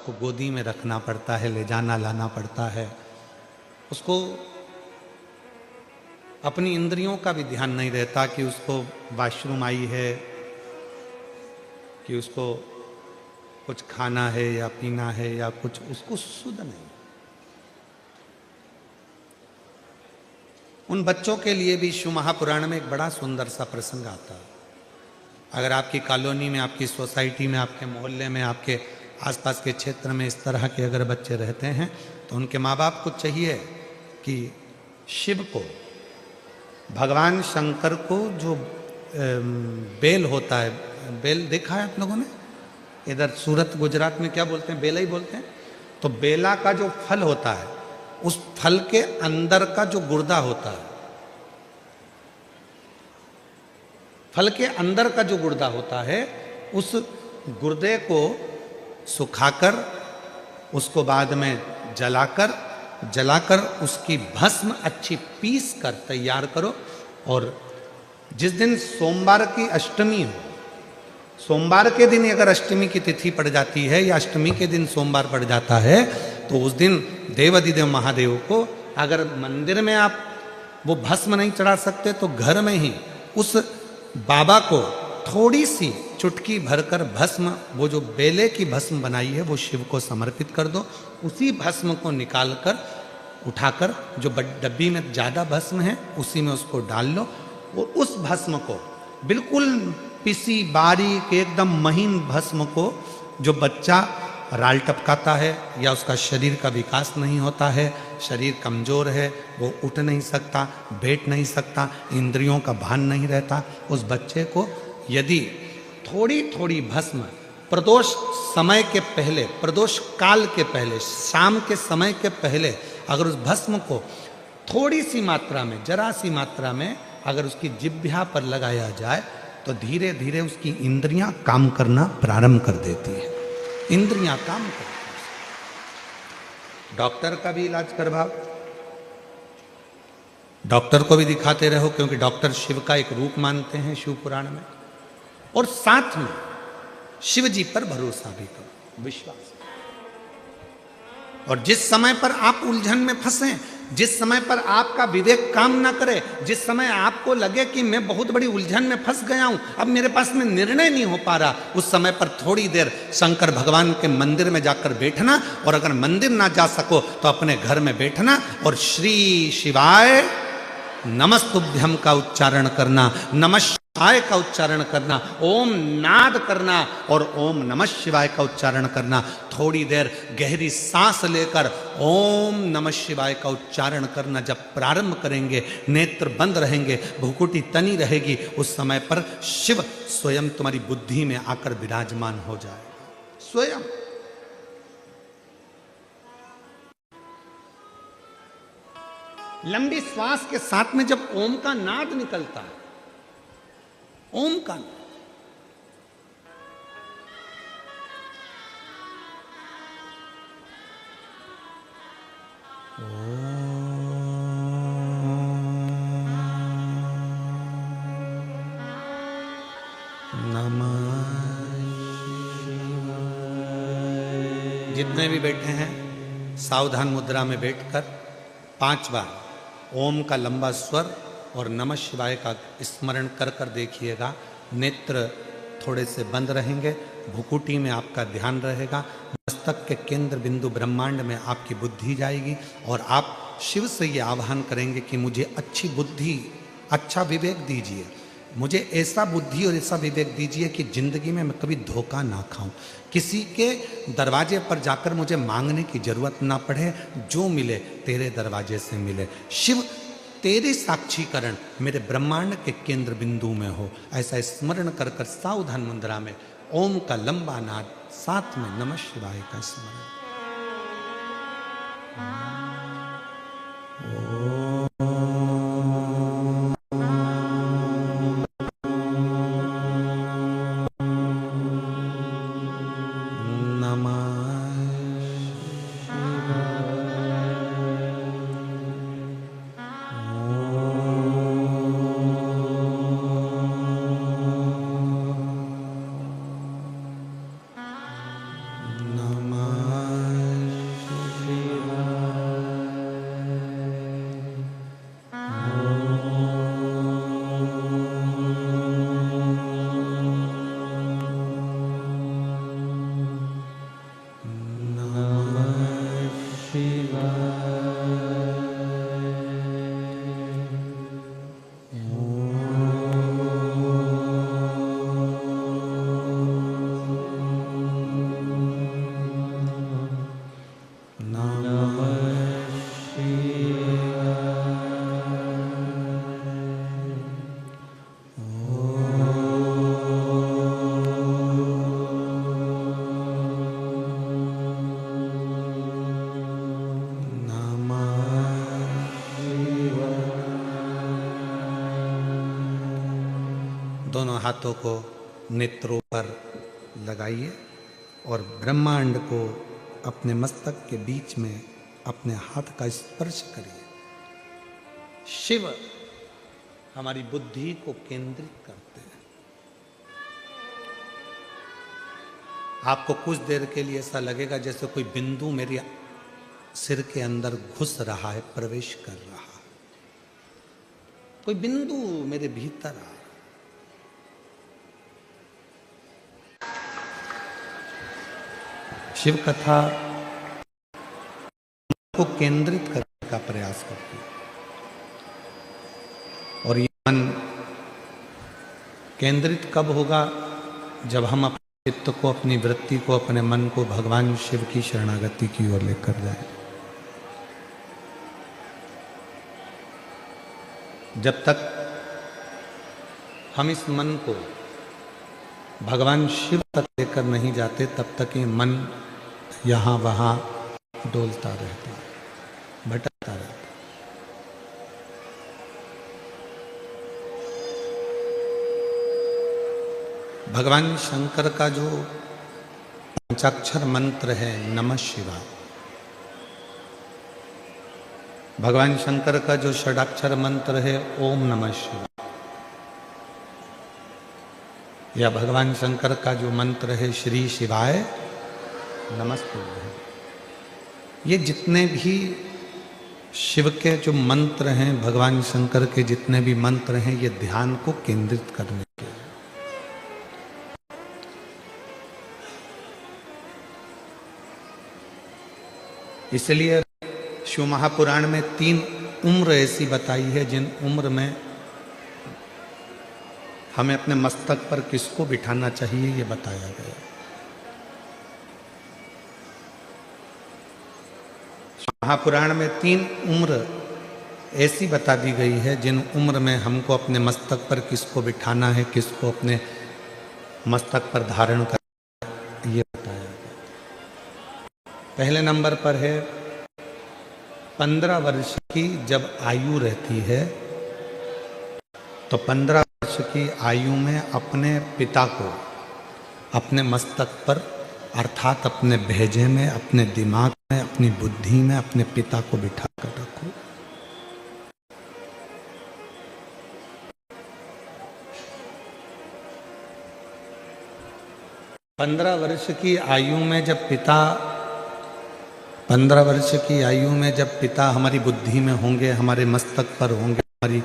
को गोदी में रखना पड़ता है, ले जाना लाना पड़ता है। उसको अपनी इंद्रियों का भी ध्यान नहीं रहता कि उसको वॉशरूम आई है, कि उसको कुछ खाना है या पीना है या कुछ, उसको सुध नहीं। उन बच्चों के लिए भी शिव महापुराण में एक बड़ा सुंदर सा प्रसंग आता है। अगर आपकी कॉलोनी में, आपकी सोसाइटी में, आपके मोहल्ले में, आपके आसपास के क्षेत्र में इस तरह के अगर बच्चे रहते हैं तो उनके माँ बाप को चाहिए कि शिव को, भगवान शंकर को जो बेल होता है, बेल देखा है आप लोगों ने? इधर सूरत गुजरात में क्या बोलते हैं? बेला ही बोलते हैं। तो बेला का जो फल होता है, उस फल के अंदर का जो गुर्दा होता है, फल के अंदर का जो गुर्दा होता है, उस गुर्दे को सुखाकर, उसको बाद में जलाकर उसकी भस्म अच्छी पीस कर तैयार करो। और जिस दिन सोमवार की अष्टमी हो, सोमवार के दिन अगर अष्टमी की तिथि पड़ जाती है या अष्टमी के दिन सोमवार पड़ जाता है, तो उस दिन देवाधिदेव महादेव को, अगर मंदिर में आप वो भस्म नहीं चढ़ा सकते तो घर में ही उस बाबा को थोड़ी सी चुटकी भरकर भस्म, वो जो बेले की भस्म बनाई है वो शिव को समर्पित कर दो। उसी भस्म को निकालकर उठाकर, जो डब्बी में ज़्यादा भस्म है उसी में उसको डाल लो, और उस भस्म को बिल्कुल पिसी बारीक एकदम महीन भस्म को, जो बच्चा राल टपकाता है या उसका शरीर का विकास नहीं होता है, शरीर कमज़ोर है, वो उठ नहीं सकता, बैठ नहीं सकता, इंद्रियों का भान नहीं रहता, उस बच्चे को यदि थोड़ी थोड़ी भस्म प्रदोष समय के पहले, प्रदोष काल के पहले, शाम के समय के पहले अगर उस भस्म को थोड़ी सी मात्रा में, जरा सी मात्रा में अगर उसकी जिह्वा पर लगाया जाए तो धीरे धीरे उसकी इंद्रियां काम करना प्रारंभ कर देती है। इंद्रियां काम करती हैं। डॉक्टर का भी इलाज करवाओ, डॉक्टर को भी दिखाते रहो, क्योंकि डॉक्टर शिव का एक रूप मानते हैं शिव पुराण में। और साथ में शिव जी पर भरोसा भी करो, विश्वास। और जिस समय पर आप उलझन में फंसे, जिस समय पर आपका विवेक काम ना करे, जिस समय आपको लगे कि मैं बहुत बड़ी उलझन में फंस गया हूं, अब मेरे पास में निर्णय नहीं हो पा रहा, उस समय पर थोड़ी देर शंकर भगवान के मंदिर में जाकर बैठना। और अगर मंदिर ना जा सको तो अपने घर में बैठना और श्री शिवाय नमस्तुभ्यम का उच्चारण करना, नमः शिवाय का उच्चारण करना, ओम नाद करना और ओम नमः शिवाय का उच्चारण करना। थोड़ी देर गहरी सांस लेकर ओम नमः शिवाय का उच्चारण करना। जब प्रारंभ करेंगे, नेत्र बंद रहेंगे, भुकुटी तनी रहेगी, उस समय पर शिव स्वयं तुम्हारी बुद्धि में आकर विराजमान हो जाएगा। स्वयं लंबी श्वास के साथ में जब ओम का नाद निकलता है, ओम का नाद, नमः। जितने भी बैठे हैं सावधान मुद्रा में बैठकर 5 बार ओम का लंबा स्वर और नमः शिवाय का स्मरण कर कर देखिएगा। नेत्र थोड़े से बंद रहेंगे, भुकुटी में आपका ध्यान रहेगा, मस्तक के केंद्र बिंदु ब्रह्मांड में आपकी बुद्धि जाएगी और आप शिव से ये आह्वान करेंगे कि मुझे अच्छी बुद्धि, अच्छा विवेक दीजिए, मुझे ऐसा बुद्धि और ऐसा विवेक दीजिए कि जिंदगी में मैं कभी धोखा ना खाऊं, किसी के दरवाजे पर जाकर मुझे मांगने की जरूरत ना पड़े, जो मिले तेरे दरवाजे से मिले। शिव तेरे साक्षीकरण मेरे ब्रह्मांड के केंद्र बिंदु में हो, ऐसा स्मरण कर कर सावधान मुद्रा में ओम का लंबा नाद, साथ में नमः शिवाय का स्मरण। नमः दोनों हाथों को नेत्रों पर लगाइए और ब्रह्मांड को अपने मस्तक के बीच में अपने हाथ का स्पर्श करिए। शिव हमारी बुद्धि को केंद्रित करते हैं। आपको कुछ देर के लिए ऐसा लगेगा जैसे कोई बिंदु मेरे सिर के अंदर घुस रहा है, प्रवेश कर रहा है, कोई बिंदु मेरे भीतर आ रहा है। शिव कथा को केंद्रित करने का प्रयास करती है और ये मन केंद्रित कब होगा? जब हम अपने चित्त को, अपनी वृत्ति को, अपने मन को भगवान शिव की शरणागति की ओर लेकर जाए। जब तक हम इस मन को भगवान शिव तक लेकर नहीं जाते, तब तक ये मन यहाँ वहाँ डोलता रहता है, भटकता रहता है। भगवान शंकर का जो पंचाक्षर मंत्र है नमः शिवाय, भगवान शंकर का जो षडाक्षर मंत्र है ओम नमः शिवाय, या भगवान शंकर का जो मंत्र है श्री शिवाय नमस्तुभ्यं, ये जितने भी शिव के जो मंत्र हैं, भगवान शंकर के जितने भी मंत्र हैं, ये ध्यान को केंद्रित करने के। इसलिए शिव महापुराण में 3 उम्र ऐसी बताई है जिन उम्र में हमें अपने मस्तक पर किसको बिठाना चाहिए, ये बताया गया। महापुराण में 3 उम्र ऐसी बता दी गई है जिन उम्र में हमको अपने मस्तक पर किसको बिठाना है, किसको अपने मस्तक पर धारण करना है, ये बताया गया। पहले नंबर पर है 15 वर्ष की जब आयु रहती है, तो 15 वर्ष की आयु में अपने पिता को अपने मस्तक पर, अर्थात अपने भेजे में, अपने दिमाग में, अपनी बुद्धि में अपने पिता को बिठा कर रखो। पंद्रह वर्ष की आयु में जब पिता 15 वर्ष की आयु में जब पिता हमारी बुद्धि में होंगे, हमारे मस्तक पर होंगे, हमारी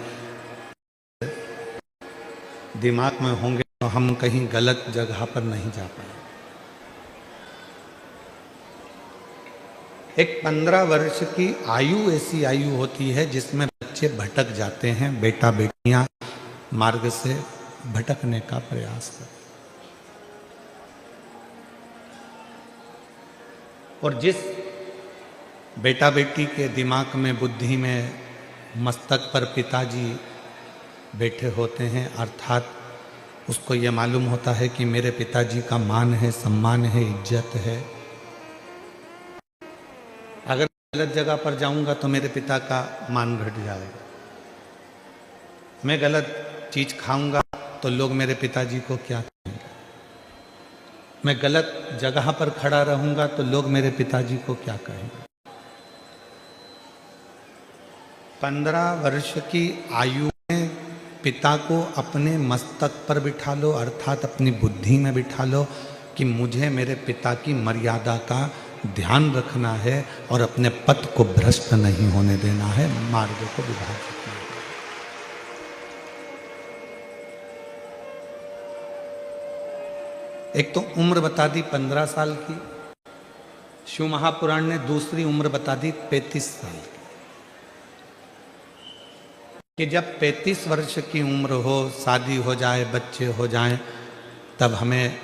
दिमाग में होंगे, तो हम कहीं गलत जगह पर नहीं जा पाएंगे। एक 15 वर्ष की आयु ऐसी आयु होती है जिसमें बच्चे भटक जाते हैं, बेटा बेटियां मार्ग से भटकने का प्रयास करते। और जिस बेटा बेटी के दिमाग में, बुद्धि में, मस्तक पर पिताजी बैठे होते हैं, अर्थात उसको ये मालूम होता है कि मेरे पिताजी का मान है, सम्मान है, इज्जत है। अगर गलत जगह पर जाऊंगा तो मेरे पिता का मान घट जाएगा। मैं गलत चीज खाऊंगा तो लोग मेरे पिताजी को क्या कहेंगे। मैं गलत जगह पर खड़ा रहूंगा तो लोग मेरे पिताजी को क्या कहेंगे। 15 वर्ष की आयु में पिता को अपने मस्तक पर बिठा लो, अर्थात अपनी बुद्धि में बिठा लो कि मुझे मेरे पिता की मर्यादा का ध्यान रखना है और अपने पथ को भ्रष्ट नहीं होने देना है, मार्ग को विभाजित करना है। एक तो उम्र बता दी 15 साल की, शिव महापुराण ने दूसरी उम्र बता दी 35 साल की, कि जब 35 वर्ष की उम्र हो, शादी हो जाए, बच्चे हो जाएं, तब हमें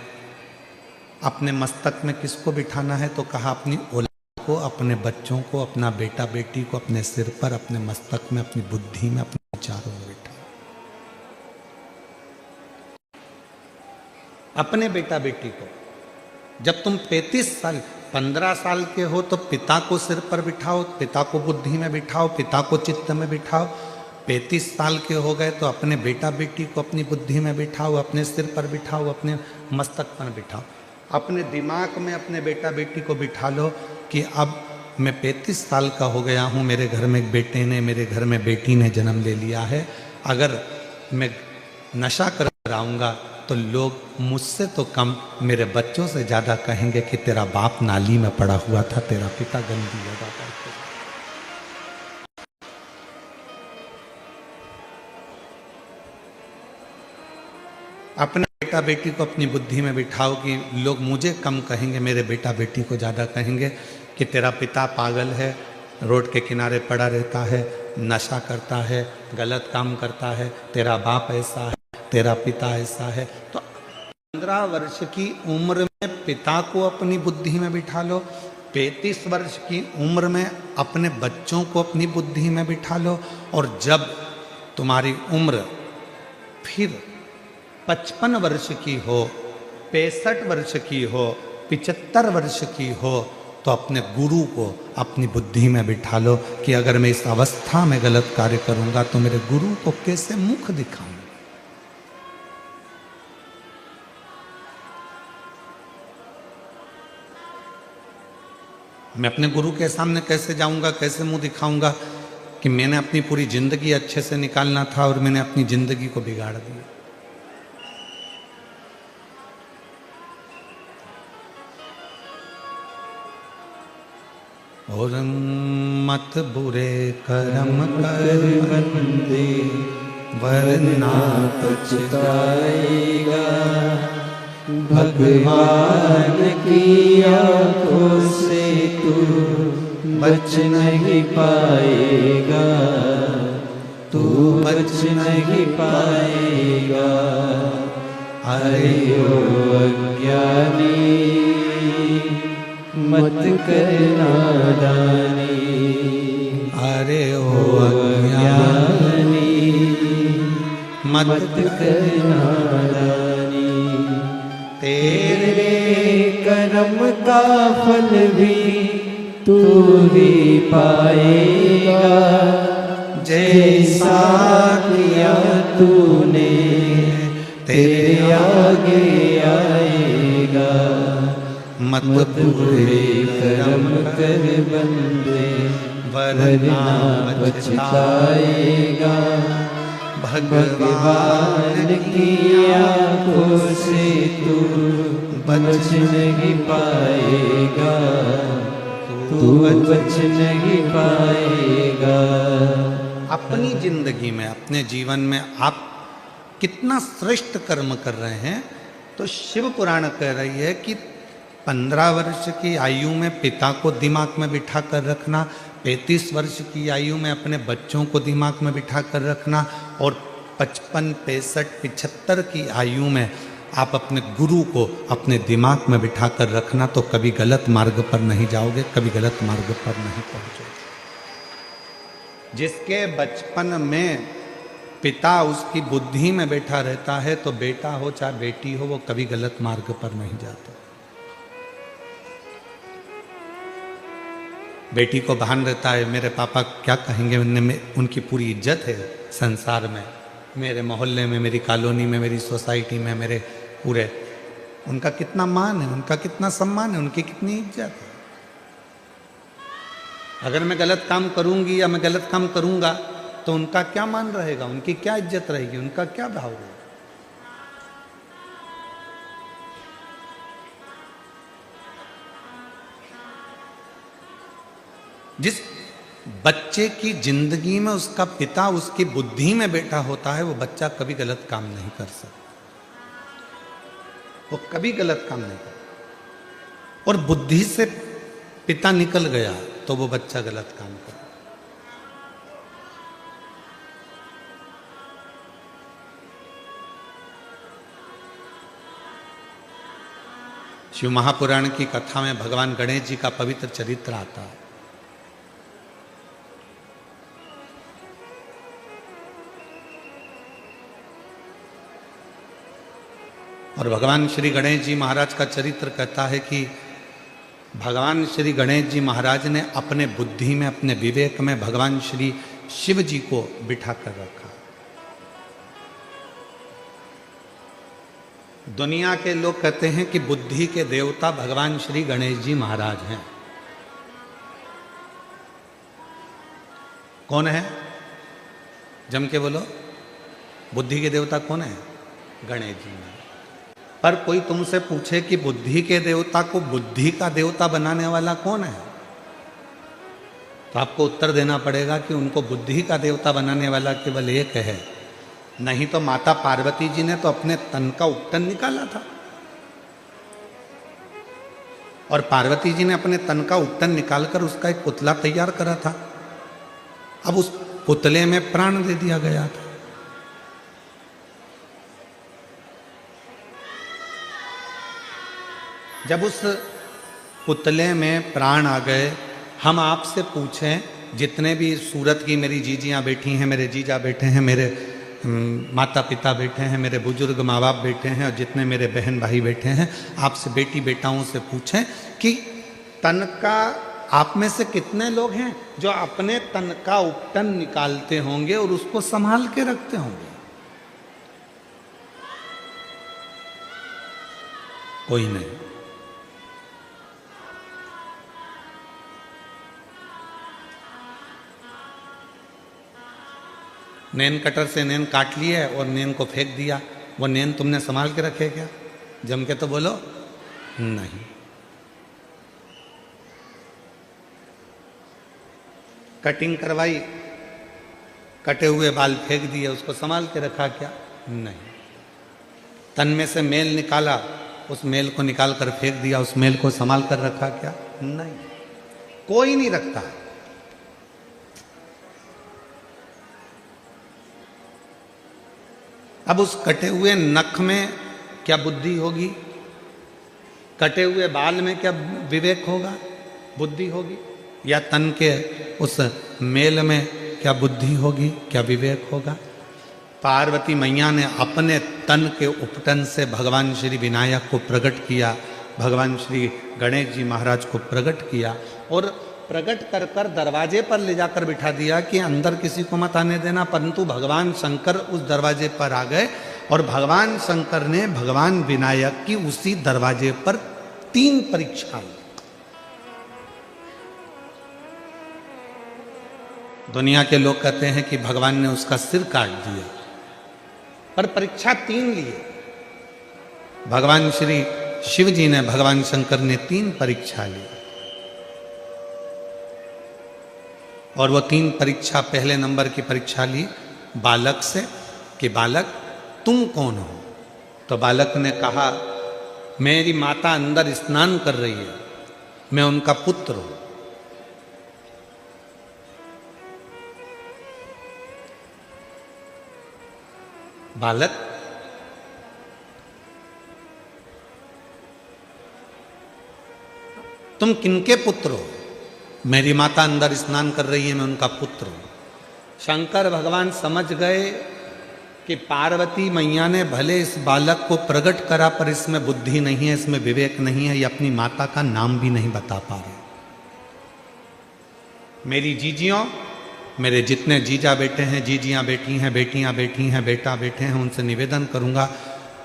अपने मस्तक में किसको बिठाना है? तो कहा अपनी औलाद को, अपने बच्चों को, अपना बेटा बेटी को अपने सिर पर, अपने मस्तक में, अपनी बुद्धि में, अपने विचारों में बिठा। अपने बेटा बेटी को जब तुम 35 साल 15 साल के हो तो पिता को सिर पर बिठाओ, पिता को बुद्धि में बिठाओ, पिता को चित्त में बिठाओ। 35 साल के हो गए तो अपने बेटा बेटी को अपनी बुद्धि में बिठाओ, अपने सिर पर बिठाओ, अपने मस्तक पर बिठाओ, अपने दिमाग में अपने बेटा बेटी को बिठा लो कि अब मैं 35 साल का हो गया हूँ, मेरे घर में एक बेटे ने, मेरे घर में बेटी ने जन्म ले लिया है। अगर मैं नशा कर आऊँगा तो लोग मुझसे तो कम मेरे बच्चों से ज़्यादा कहेंगे कि तेरा बाप नाली में पड़ा हुआ था, तेरा पिता गंदी जगह पर। अपने बेटा बेटी को अपनी बुद्धि में बिठाओ कि लोग मुझे कम कहेंगे, मेरे बेटा बेटी को ज़्यादा कहेंगे कि तेरा पिता पागल है, रोड के किनारे पड़ा रहता है, नशा करता है, गलत काम करता है, तेरा बाप ऐसा है, तेरा पिता ऐसा है। तो 15 वर्ष की उम्र में पिता को अपनी बुद्धि में बिठा लो, 35 वर्ष की उम्र में अपने बच्चों को अपनी बुद्धि में बिठा लो, और जब तुम्हारी उम्र फिर 55 वर्ष की हो, 65 वर्ष की हो, 75 वर्ष की हो, तो अपने गुरु को अपनी बुद्धि में बिठा लो कि अगर मैं इस अवस्था में गलत कार्य करूंगा तो मेरे गुरु को कैसे मुख दिखाऊं। मैं अपने गुरु के सामने कैसे जाऊंगा, कैसे मुंह दिखाऊंगा कि मैंने अपनी पूरी जिंदगी अच्छे से निकालना था और मैंने अपनी जिंदगी को बिगाड़ दिया। और मत बुरे कर्म कर बंदे वरना पछताएगा, भगवान की आंखों से तू बच नहीं पाएगा, तू बच नहीं पाएगा। अरे ओ अज्ञानी मत करना दानी, अरे ओ अज्ञानी मत करना दानी। तेरे कर्म का फल भी तू ही पाएगा, जैसा किया तूने तेरे आगे आएगा। मत बुरे कर्म कर बंदे वरना पछताएगा, भगवान की आंखों से तू बच नहीं पाएगा, तू बच नहीं पाएगा। अपनी जिंदगी में, अपने जीवन में आप कितना श्रेष्ठ कर्म कर रहे हैं, तो शिव पुराण कह रही है कि 15 वर्ष की आयु में पिता को दिमाग में बिठा कर रखना, 35 वर्ष की आयु में अपने बच्चों को दिमाग में बिठा कर रखना, और 55, 65, 75 की आयु में आप अपने गुरु को अपने दिमाग में बिठा कर रखना, तो कभी गलत मार्ग पर नहीं जाओगे, कभी गलत मार्ग पर नहीं पहुंचोगे। जिसके बचपन में पिता उसकी बुद्धि में बैठा रहता है, तो बेटा हो चाहे बेटी हो, वो कभी गलत मार्ग पर नहीं जाते। बेटी को भान रहता है मेरे पापा क्या कहेंगे, उनकी पूरी इज्जत है संसार में, मेरे मोहल्ले में, मेरी कॉलोनी में, मेरी सोसाइटी में, मेरे पूरे, उनका कितना मान है, उनका कितना सम्मान है, उनकी कितनी इज्जत है। अगर मैं गलत काम करूंगी या मैं गलत काम करूंगा तो उनका क्या मान रहेगा, उनकी क्या इज्जत रहेगी, उनका क्या भाव रहेगा। जिस बच्चे की जिंदगी में उसका पिता उसकी बुद्धि में बैठा होता है, वो बच्चा कभी गलत काम नहीं कर सकता, वो कभी गलत काम नहीं कर। और बुद्धि से पिता निकल गया तो वो बच्चा गलत काम कर। शिव महापुराण की कथा में भगवान गणेश जी का पवित्र चरित्र आता है। और भगवान श्री गणेश जी महाराज का चरित्र कहता है कि भगवान श्री गणेश जी महाराज ने अपने बुद्धि में, अपने विवेक में भगवान श्री शिव जी को बिठा कर रखा। दुनिया के लोग कहते हैं कि बुद्धि के देवता भगवान श्री गणेश जी महाराज हैं। कौन है? जम के बोलो, बुद्धि के देवता कौन है? गणेश जी महाराज। पर कोई तुमसे पूछे कि बुद्धि के देवता को बुद्धि का देवता बनाने वाला कौन है, तो आपको उत्तर देना पड़ेगा कि उनको बुद्धि का देवता बनाने वाला केवल एक है। नहीं तो माता पार्वती जी ने तो अपने तन का उपटन निकाला था, और पार्वती जी ने अपने तन का उपटन निकालकर उसका एक पुतला तैयार करा था। अब उस पुतले में प्राण दे दिया गया था। जब उस पुतले में प्राण आ गए, हम आपसे पूछें, जितने भी सूरत की मेरी जीजियां बैठी हैं, मेरे जीजा बैठे हैं, मेरे माता पिता बैठे हैं, मेरे बुजुर्ग माँ बाप बैठे हैं, और जितने मेरे बहन भाई बैठे हैं, आपसे बेटी बेटाओं से पूछें कि तन का आप में से कितने लोग हैं जो अपने तन का उपटन निकालते होंगे और उसको संभाल के रखते होंगे? कोई नहीं। नैन कटर से नैन काट लिए और नैन को फेंक दिया, वो नैन तुमने संभाल के रखे क्या? जम के तो बोलो, नहीं। कटिंग करवाई, कटे हुए बाल फेंक दिए, उसको संभाल के रखा क्या? नहीं। तन में से मेल निकाला, उस मेल को निकाल कर फेंक दिया, उस मेल को संभाल कर रखा क्या? नहीं, कोई नहीं रखता। अब उस कटे हुए नख में क्या बुद्धि होगी? कटे हुए बाल में क्या विवेक होगा, बुद्धि होगी? या तन के उस मेल में क्या बुद्धि होगी, क्या विवेक होगा? पार्वती मैया ने अपने तन के उपटन से भगवान श्री विनायक को प्रकट किया, भगवान श्री गणेश जी महाराज को प्रकट किया, और प्रकट कर कर दरवाजे पर ले जाकर बिठा दिया कि अंदर किसी को मत आने देना। परंतु भगवान शंकर उस दरवाजे पर आ गए, और भगवान शंकर ने भगवान विनायक की उसी दरवाजे पर 3 परीक्षा ली। दुनिया के लोग कहते हैं कि भगवान ने उसका सिर काट दिया, पर परीक्षा 3 लिए। भगवान श्री शिव जी ने, भगवान शंकर ने 3 परीक्षा ली, और वो 3 परीक्षा, पहले नंबर की परीक्षा ली बालक से कि बालक तुम कौन हो? तो बालक ने कहा, मेरी माता अंदर स्नान कर रही है, मैं उनका पुत्र हूं। बालक, तुम किनके पुत्र हो? मेरी माता अंदर स्नान कर रही है, मैं उनका पुत्र हूं। शंकर भगवान समझ गए कि पार्वती मैया ने भले इस बालक को प्रकट करा, पर इसमें बुद्धि नहीं है, इसमें विवेक नहीं है, ये अपनी माता का नाम भी नहीं बता पा रहे। मेरी जीजियों, मेरे जितने जीजा बेटे हैं, जीजियां बेटी हैं, बेटियां बेटी हैं, बेटा बेटे हैं, उनसे निवेदन करूंगा,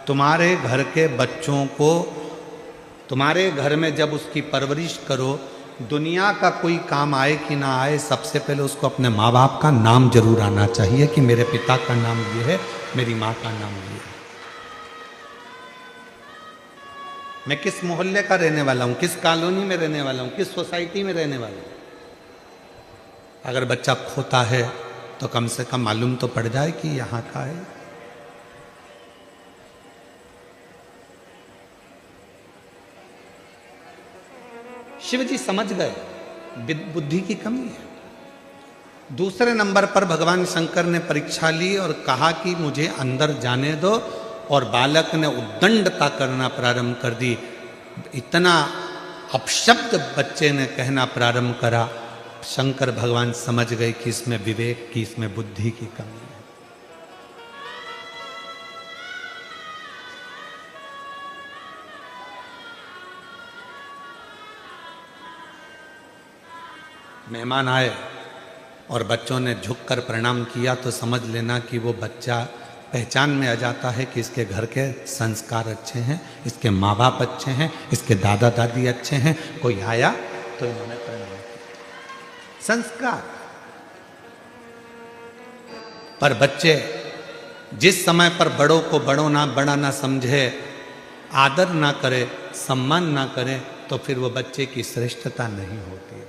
तुम्हारे घर के बच्चों को, तुम्हारे घर में जब उसकी परवरिश करो, दुनिया का कोई काम आए कि ना आए, सबसे पहले उसको अपने माँ बाप का नाम जरूर आना चाहिए कि मेरे पिता का नाम ये है, मेरी माँ का नाम ये है। मैं किस मोहल्ले का रहने वाला हूँ, किस कॉलोनी में रहने वाला हूँ, किस सोसाइटी में रहने वाला हूँ। अगर बच्चा खोता है तो कम से कम मालूम तो पड़ जाए कि यहाँ का है। शिव जी समझ गए बुद्धि की कमी है। दूसरे नंबर पर भगवान शंकर ने परीक्षा ली और कहा कि मुझे अंदर जाने दो, और बालक ने उद्दंडता करना प्रारंभ कर दी। इतना अपशब्द बच्चे ने कहना प्रारंभ करा। शंकर भगवान समझ गए कि इसमें विवेक की, इसमें बुद्धि की कमी है। मेहमान आए, और बच्चों ने झुककर प्रणाम किया तो समझ लेना कि वो बच्चा पहचान में आ जाता है कि इसके घर के संस्कार अच्छे हैं, इसके माँ बाप अच्छे हैं, इसके दादा दादी अच्छे हैं। कोई आया तो इन्होंने प्रणाम किया, संस्कार। पर बच्चे जिस समय पर बड़ों को बड़ा ना समझे, आदर ना करे, सम्मान ना करे, तो फिर वो बच्चे की श्रेष्ठता नहीं होती,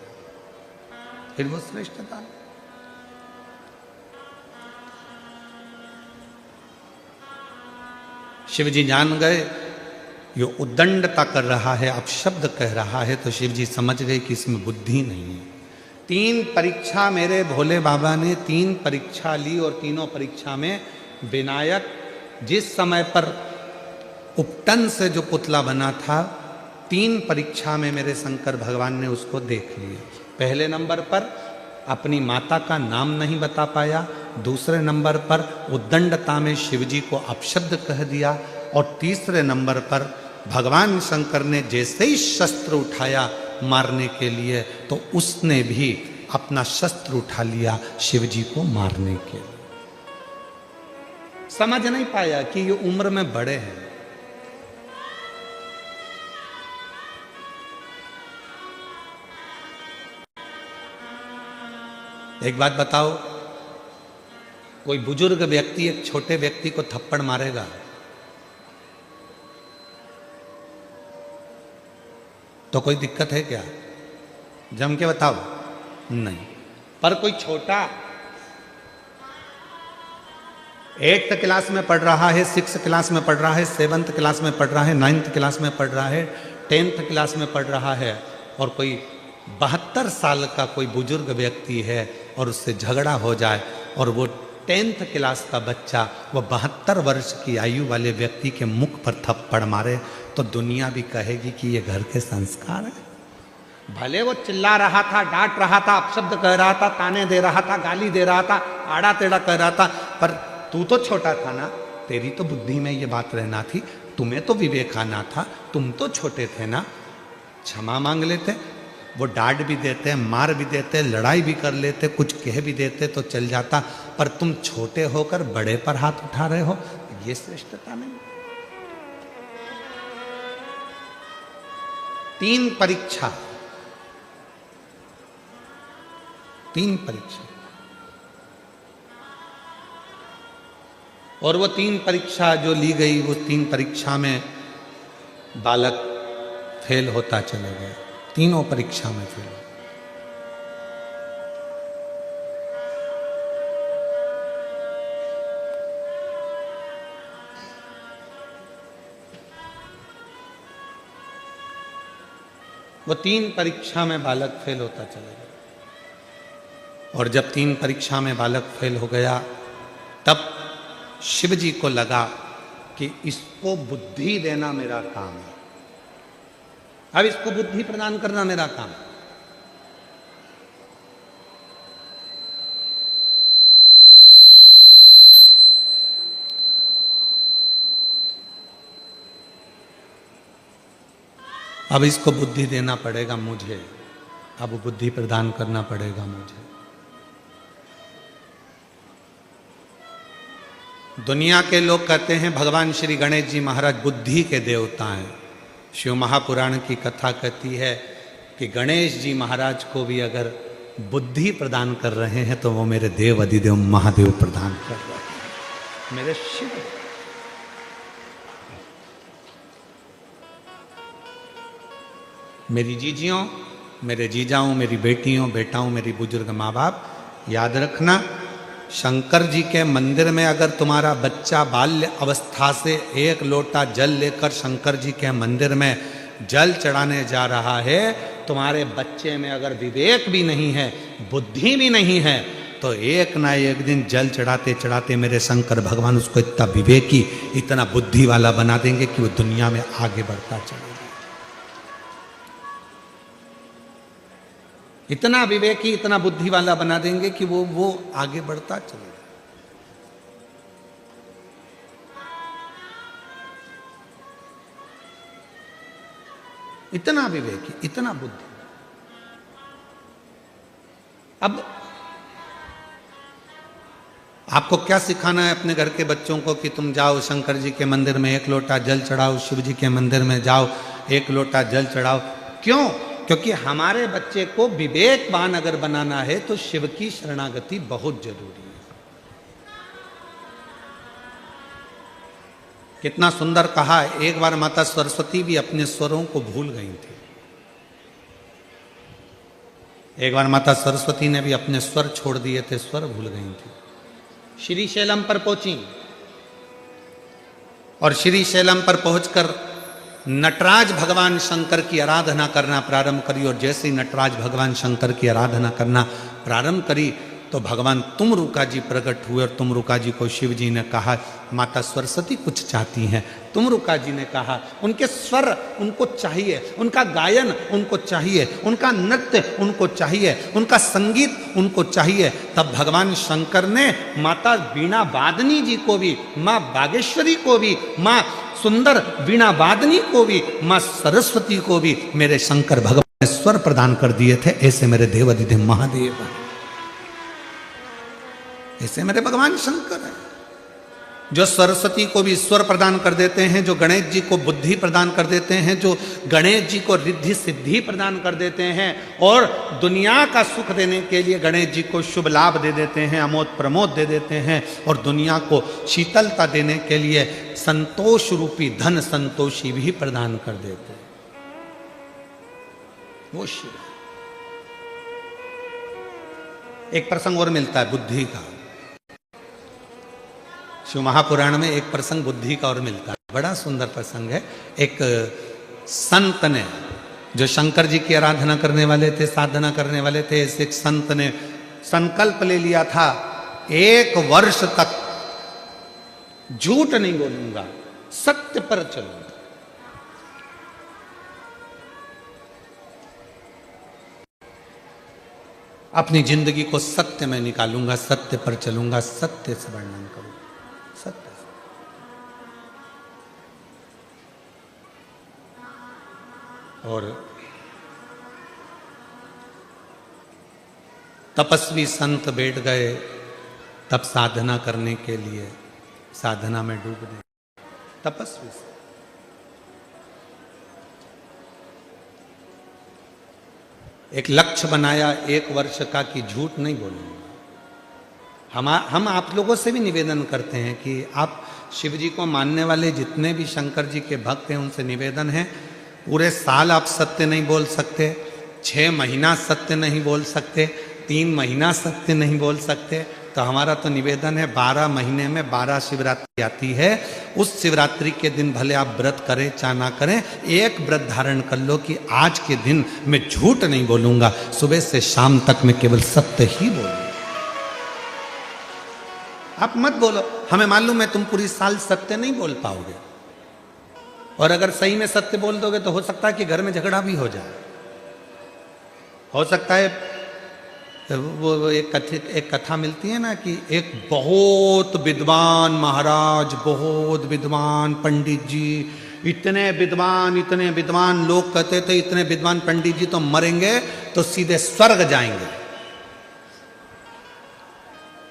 फिर वो श्रेष्ठता। शिव जी जान गए ये उद्दंडता कर रहा है, अपशब्द कह रहा है, तो शिव जी समझ गए कि इसमें बुद्धि नहीं है। 3 परीक्षा मेरे भोले बाबा ने 3 परीक्षा ली और तीनों परीक्षा में विनायक जिस समय पर उपटन से जो पुतला बना था, 3 परीक्षा में मेरे शंकर भगवान ने उसको देख लिया। पहले नंबर पर अपनी माता का नाम नहीं बता पाया, दूसरे नंबर पर उद्दंडता में शिवजी को अपशब्द कह दिया, और तीसरे नंबर पर भगवान शंकर ने जैसे ही शस्त्र उठाया मारने के लिए, तो उसने भी अपना शस्त्र उठा लिया शिवजी को मारने के लिए। समझ नहीं पाया कि ये उम्र में बड़े हैं। एक बात बताओ, कोई बुजुर्ग व्यक्ति एक छोटे व्यक्ति को थप्पड़ मारेगा? तो कोई दिक्कत है क्या? जम के बताओ, नहीं। पर कोई छोटा 8th क्लास में पढ़ रहा है, 6th क्लास में पढ़ रहा है, 7th क्लास में पढ़ रहा है, 9th क्लास में पढ़ रहा है, 10th क्लास में पढ़ रहा है, और कोई 72 साल का कोई बुजुर्ग व्यक्ति है और उससे झगड़ा हो जाए, और वो 10th क्लास का बच्चा वो 72 वर्ष की आयु वाले व्यक्ति के मुख पर थप्पड़ मारे, तो दुनिया भी कहेगी कि ये घर के संस्कार है। भले वो चिल्ला रहा था, डांट रहा था, अपशब्द कह रहा था, ताने दे रहा था, गाली दे रहा था, आड़ा टेढ़ा कह रहा था, पर तू तो छोटा था ना, तेरी तो बुद्धि में ये बात रहना थी, तुम्हें तो विवेक आना था, तुम तो छोटे थे ना, क्षमा मांग लेते। वो डांट भी देते, मार भी देते, लड़ाई भी कर लेते, कुछ कह भी देते तो चल जाता, पर तुम छोटे होकर बड़े पर हाथ उठा रहे हो, ये श्रेष्ठता नहीं। 3 परीक्षा, 3 परीक्षा, और वो 3 परीक्षा जो ली गई, वो 3 परीक्षा में बालक फेल होता चला गया, तीनों परीक्षा में फेल। वो 3 परीक्षा में बालक फेल होता चला गया, और जब 3 परीक्षा में बालक फेल हो गया, तब शिव जी को लगा कि इसको बुद्धि देना मेरा काम है, अब इसको बुद्धि प्रदान करना मेरा काम। अब इसको बुद्धि देना पड़ेगा मुझे, अब बुद्धि प्रदान करना पड़ेगा मुझे। दुनिया के लोग कहते हैं भगवान श्री गणेश जी महाराज बुद्धि के देवता हैं। शिव महापुराण की कथा कहती है कि गणेश जी महाराज को भी अगर बुद्धि प्रदान कर रहे हैं तो वो मेरे देव अधिदेव महादेव प्रदान कर रहे हैं, मेरे शिव। मेरी जीजियों, मेरे जीजाओं, मेरी बेटियों, बेटाओं, मेरी बुजुर्ग माँ बाप, याद रखना, शंकर जी के मंदिर में अगर तुम्हारा बच्चा बाल्य अवस्था से 1 लोटा जल लेकर शंकर जी के मंदिर में जल चढ़ाने जा रहा है, तुम्हारे बच्चे में अगर विवेक भी नहीं है, बुद्धि भी नहीं है, तो एक ना एक दिन जल चढ़ाते चढ़ाते मेरे शंकर भगवान उसको इतना विवेकी, इतना बुद्धि वाला बना देंगे कि वो दुनिया में आगे बढ़ता चलेगा। इतना विवेकी, इतना बुद्धि वाला बना देंगे कि वो आगे बढ़ता चलेगा। इतना विवेकी, इतना बुद्धि। अब आपको क्या सिखाना है अपने घर के बच्चों को कि तुम जाओ शंकर जी के मंदिर में 1 लोटा जल चढ़ाओ, शिव जी के मंदिर में जाओ 1 लोटा जल चढ़ाओ? क्यों? क्योंकि हमारे बच्चे को विवेकवान अगर बनाना है तो शिव की शरणागति बहुत जरूरी है। कितना सुंदर कहा। एक बार माता सरस्वती भी अपने स्वरों को भूल गई थी। एक बार माता सरस्वती ने भी अपने स्वर छोड़ दिए थे, स्वर भूल गई थी। श्रीशैलम पर पहुंची और श्रीशैलम पर पहुंचकर नटराज भगवान शंकर की आराधना करना प्रारंभ करी। और जैसे ही नटराज भगवान शंकर की आराधना करना प्रारंभ करी तो भगवान तुमरुका जी प्रकट हुए और तुमरुका जी को शिव जी ने कहा माता सरस्वती कुछ चाहती हैं। तुमरुका जी ने कहा उनके स्वर उनको चाहिए, उनका गायन उनको चाहिए, उनका नृत्य उनको चाहिए, उनका संगीत उनको चाहिए। तब भगवान शंकर ने माता वीणा वादनी जी को भी, माँ बागेश्वरी को भी, माँ सुंदर वीणा वादनी को भी, माँ सरस्वती को भी मेरे शंकर भगवान ने स्वर प्रदान कर दिए थे। ऐसे मेरे देवाधिदेव महादेव हैं, ऐसे मेरे भगवान शंकर हैं जो सरस्वती को भी स्वर प्रदान कर देते हैं, जो गणेश जी को बुद्धि प्रदान कर देते हैं, जो गणेश जी को रिद्धि सिद्धि प्रदान कर देते हैं और दुनिया का सुख देने के लिए गणेश जी को शुभ लाभ दे देते हैं, अमोद प्रमोद दे देते हैं और दुनिया को शीतलता देने के लिए संतोष रूपी धन संतोषी भी प्रदान कर देते हैं। वो शिव। एक प्रसंग और मिलता है बुद्धि का। शिव महापुराण में एक प्रसंग बुद्धि का और मिलता है, बड़ा सुंदर प्रसंग है। एक संत ने, जो शंकर जी की आराधना करने वाले थे, साधना करने वाले थे, ऐसे एक संत ने संकल्प ले लिया था 1 वर्ष तक झूठ नहीं बोलूंगा, सत्य पर चलूंगा। अपनी जिंदगी को सत्य में निकालूंगा, सत्य पर चलूंगा, सत्य से वर्णन करूंगा, सत्य से। और तपस्वी संत बैठ गए तब साधना करने के लिए, साधना में डूब गए तपस्वी से। एक लक्ष्य बनाया 1 वर्ष का कि झूठ नहीं बोलूंगा। हम आप लोगों से भी निवेदन करते हैं कि आप शिव जी को मानने वाले जितने भी शंकर जी के भक्त हैं उनसे निवेदन है, पूरे साल आप सत्य नहीं बोल सकते, 6 महीना सत्य नहीं बोल सकते, 3 महीना सत्य नहीं बोल सकते, तो हमारा तो निवेदन है 12 महीने में 12 शिवरात्रि आती है, उस शिवरात्रि के दिन भले आप व्रत करें चाहे ना करें, एक व्रत धारण कर लो कि आज के दिन मैं झूठ नहीं बोलूंगा, सुबह से शाम तक मैं केवल सत्य ही बोलूंगा। आप मत बोलो, हमें मालूम है तुम पूरी साल सत्य नहीं बोल पाओगे, और अगर सही में सत्य बोल दोगे तो हो सकता है कि घर में झगड़ा भी हो जाए। हो सकता है वो एक कथा मिलती है ना कि एक बहुत विद्वान महाराज, बहुत विद्वान पंडित जी, इतने विद्वान लोग कहते थे इतने विद्वान पंडित जी तो मरेंगे तो सीधे स्वर्ग जाएंगे,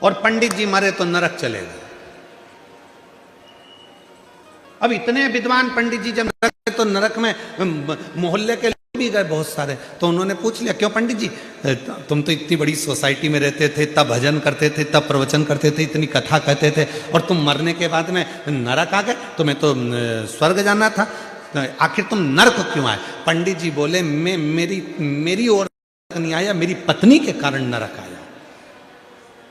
और पंडित जी मरे तो नरक चले गए। अब इतने विद्वान पंडित जी जब नरक गए तो नरक में मोहल्ले के भी गए बहुत सारे, तो उन्होंने पूछ लिया क्यों पंडित जी, तुम तो इतनी बड़ी सोसाइटी में रहते थे, तब भजन करते थे, तब प्रवचन करते थे, इतनी कथा कहते थे, और तुम मरने के बाद में नरक आ गए, तुम्हें तो स्वर्ग जाना था, आखिर तुम नरक क्यों आए? पंडित जी बोले मैं मेरी ओर नहीं आया, मेरी पत्नी के कारण नरक आया।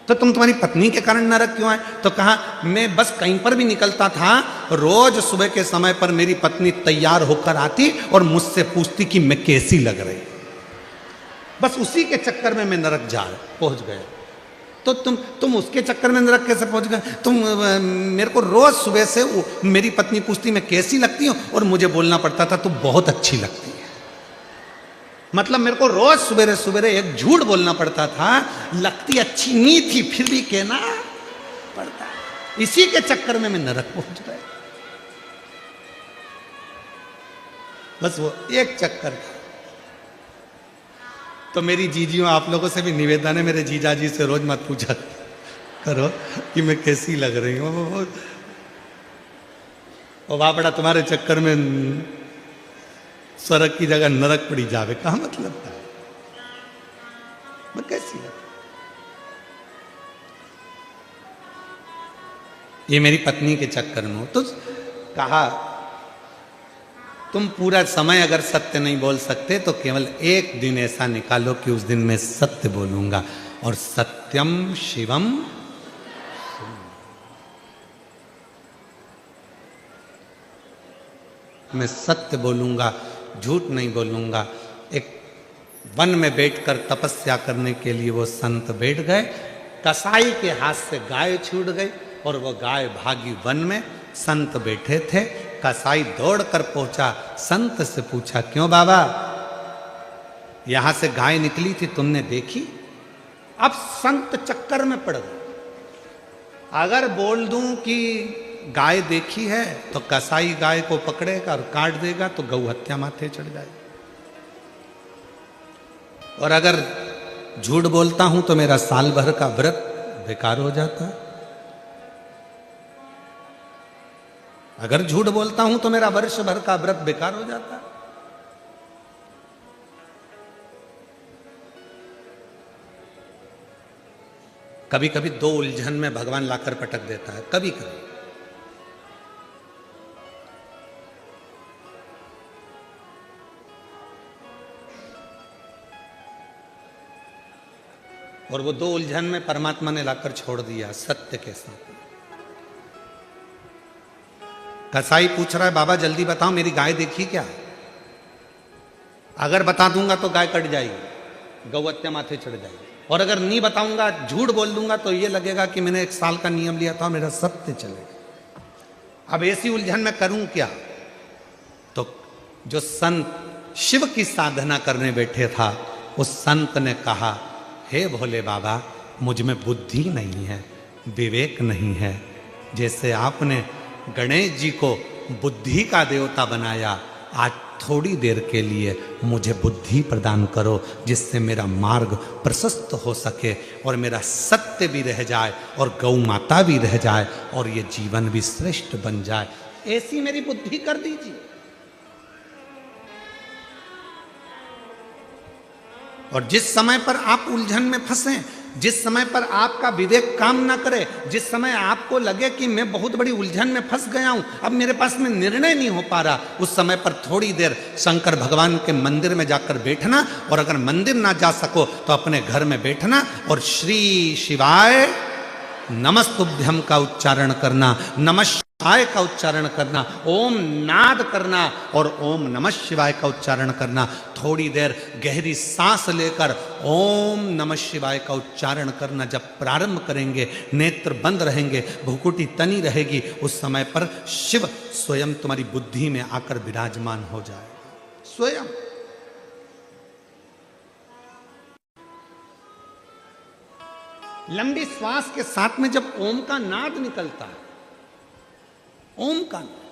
तो तुम तुम्हारी पत्नी के कारण नरक क्यों आए? तो कहा मैं बस कहीं पर भी निकलता था, रोज सुबह के समय पर मेरी पत्नी तैयार होकर आती और मुझसे पूछती कि मैं कैसी लग रही, बस उसी के चक्कर में मैं नरक पहुंच गया। तो तुम उसके चक्कर में नरक कैसे पहुंच गए? तुम मेरे को रोज सुबह से मेरी पत्नी पूछती मैं कैसी लगती हूँ और मुझे बोलना पड़ता था तुम बहुत अच्छी लगती है। मतलब मेरे को रोज सवेरे सवेरे एक झूठ बोलना पड़ता था, लगती अच्छी नहीं थी फिर भी कहना पड़ता, इसी के चक्कर में मैं नरक पहुंच गया। बस वो एक चक्कर था। तो मेरी जीजियों आप लोगों से भी निवेदन है, मेरे जीजा जी से रोज मत पूछा करो कि मैं कैसी लग रही हूँ। और बापड़ा तुम्हारे चक्कर में स्वर्ग की जगह नरक पड़ी जावे, कहा मतलब था, मैं कैसी लग। ये मेरी पत्नी के चक्कर में हो। तो कहा तुम पूरा समय अगर सत्य नहीं बोल सकते तो केवल एक दिन ऐसा निकालो कि उस दिन मैं सत्य बोलूंगा। और सत्यम शिवम, मैं सत्य बोलूंगा, झूठ नहीं बोलूंगा। एक वन में बैठकर तपस्या करने के लिए वो संत बैठ गए। कसाई के हाथ से गाय छूट गई और वो गाय भागी वन में। संत बैठे थे। कसाई दौड़कर पहुंचा, संत से पूछा, क्यों बाबा, यहां से गाय निकली थी, तुमने देखी? अब संत चक्कर में पड़ गए। अगर बोल दूं कि गाय देखी है तो कसाई गाय को पकड़ेगा और काट देगा, तो गौ हत्या माथे चढ़ जाएगी। और अगर झूठ बोलता हूं तो मेरा साल भर का व्रत बेकार हो जाता है। अगर झूठ बोलता हूं तो मेरा वर्ष भर का व्रत बेकार हो जाता है। कभी कभी दो उलझन में भगवान लाकर पटक देता है, कभी कभी। और वो दो उलझन में परमात्मा ने लाकर छोड़ दिया सत्य के साथ। कसाई पूछ रहा है, बाबा जल्दी बताओ मेरी गाय देखी क्या? अगर बता दूंगा तो गाय कट जाएगी, गौ हत्या माथे चढ़ जाएगी। और अगर नहीं बताऊंगा, झूठ बोल दूंगा, तो ये लगेगा कि मैंने 1 साल का नियम लिया था, मेरा सत्य चलेगा। अब ऐसी उलझन में करूं क्या? तो जो संत शिव की साधना करने बैठे था, उस संत ने कहा, हे भोले बाबा, मुझ में बुद्धि नहीं है, विवेक नहीं है। जैसे आपने गणेश जी को बुद्धि का देवता बनाया, आज थोड़ी देर के लिए मुझे बुद्धि प्रदान करो, जिससे मेरा मार्ग प्रशस्त हो सके और मेरा सत्य भी रह जाए और गौ माता भी रह जाए और ये जीवन भी श्रेष्ठ बन जाए। ऐसी मेरी बुद्धि कर दीजिए। और जिस समय पर आप उलझन में फंसे, जिस समय पर आपका विवेक काम ना करे, जिस समय आपको लगे कि मैं बहुत बड़ी उलझन में फंस गया हूं, अब मेरे पास में निर्णय नहीं हो पा रहा, उस समय पर थोड़ी देर शंकर भगवान के मंदिर में जाकर बैठना। और अगर मंदिर ना जा सको तो अपने घर में बैठना और श्री शिवाय नमस्तुभ्यम का उच्चारण करना, नमः शिवाय का उच्चारण करना, ओम नाद करना और ओम नमः शिवाय का उच्चारण करना। थोड़ी देर गहरी सांस लेकर ओम नमः शिवाय का उच्चारण करना। जब प्रारंभ करेंगे, नेत्र बंद रहेंगे, भुकुटी तनी रहेगी, उस समय पर शिव स्वयं तुम्हारी बुद्धि में आकर विराजमान हो जाएगा। स्वयं लंबी श्वास के साथ में जब ओम का नाद निकलता है, ओम का नाद,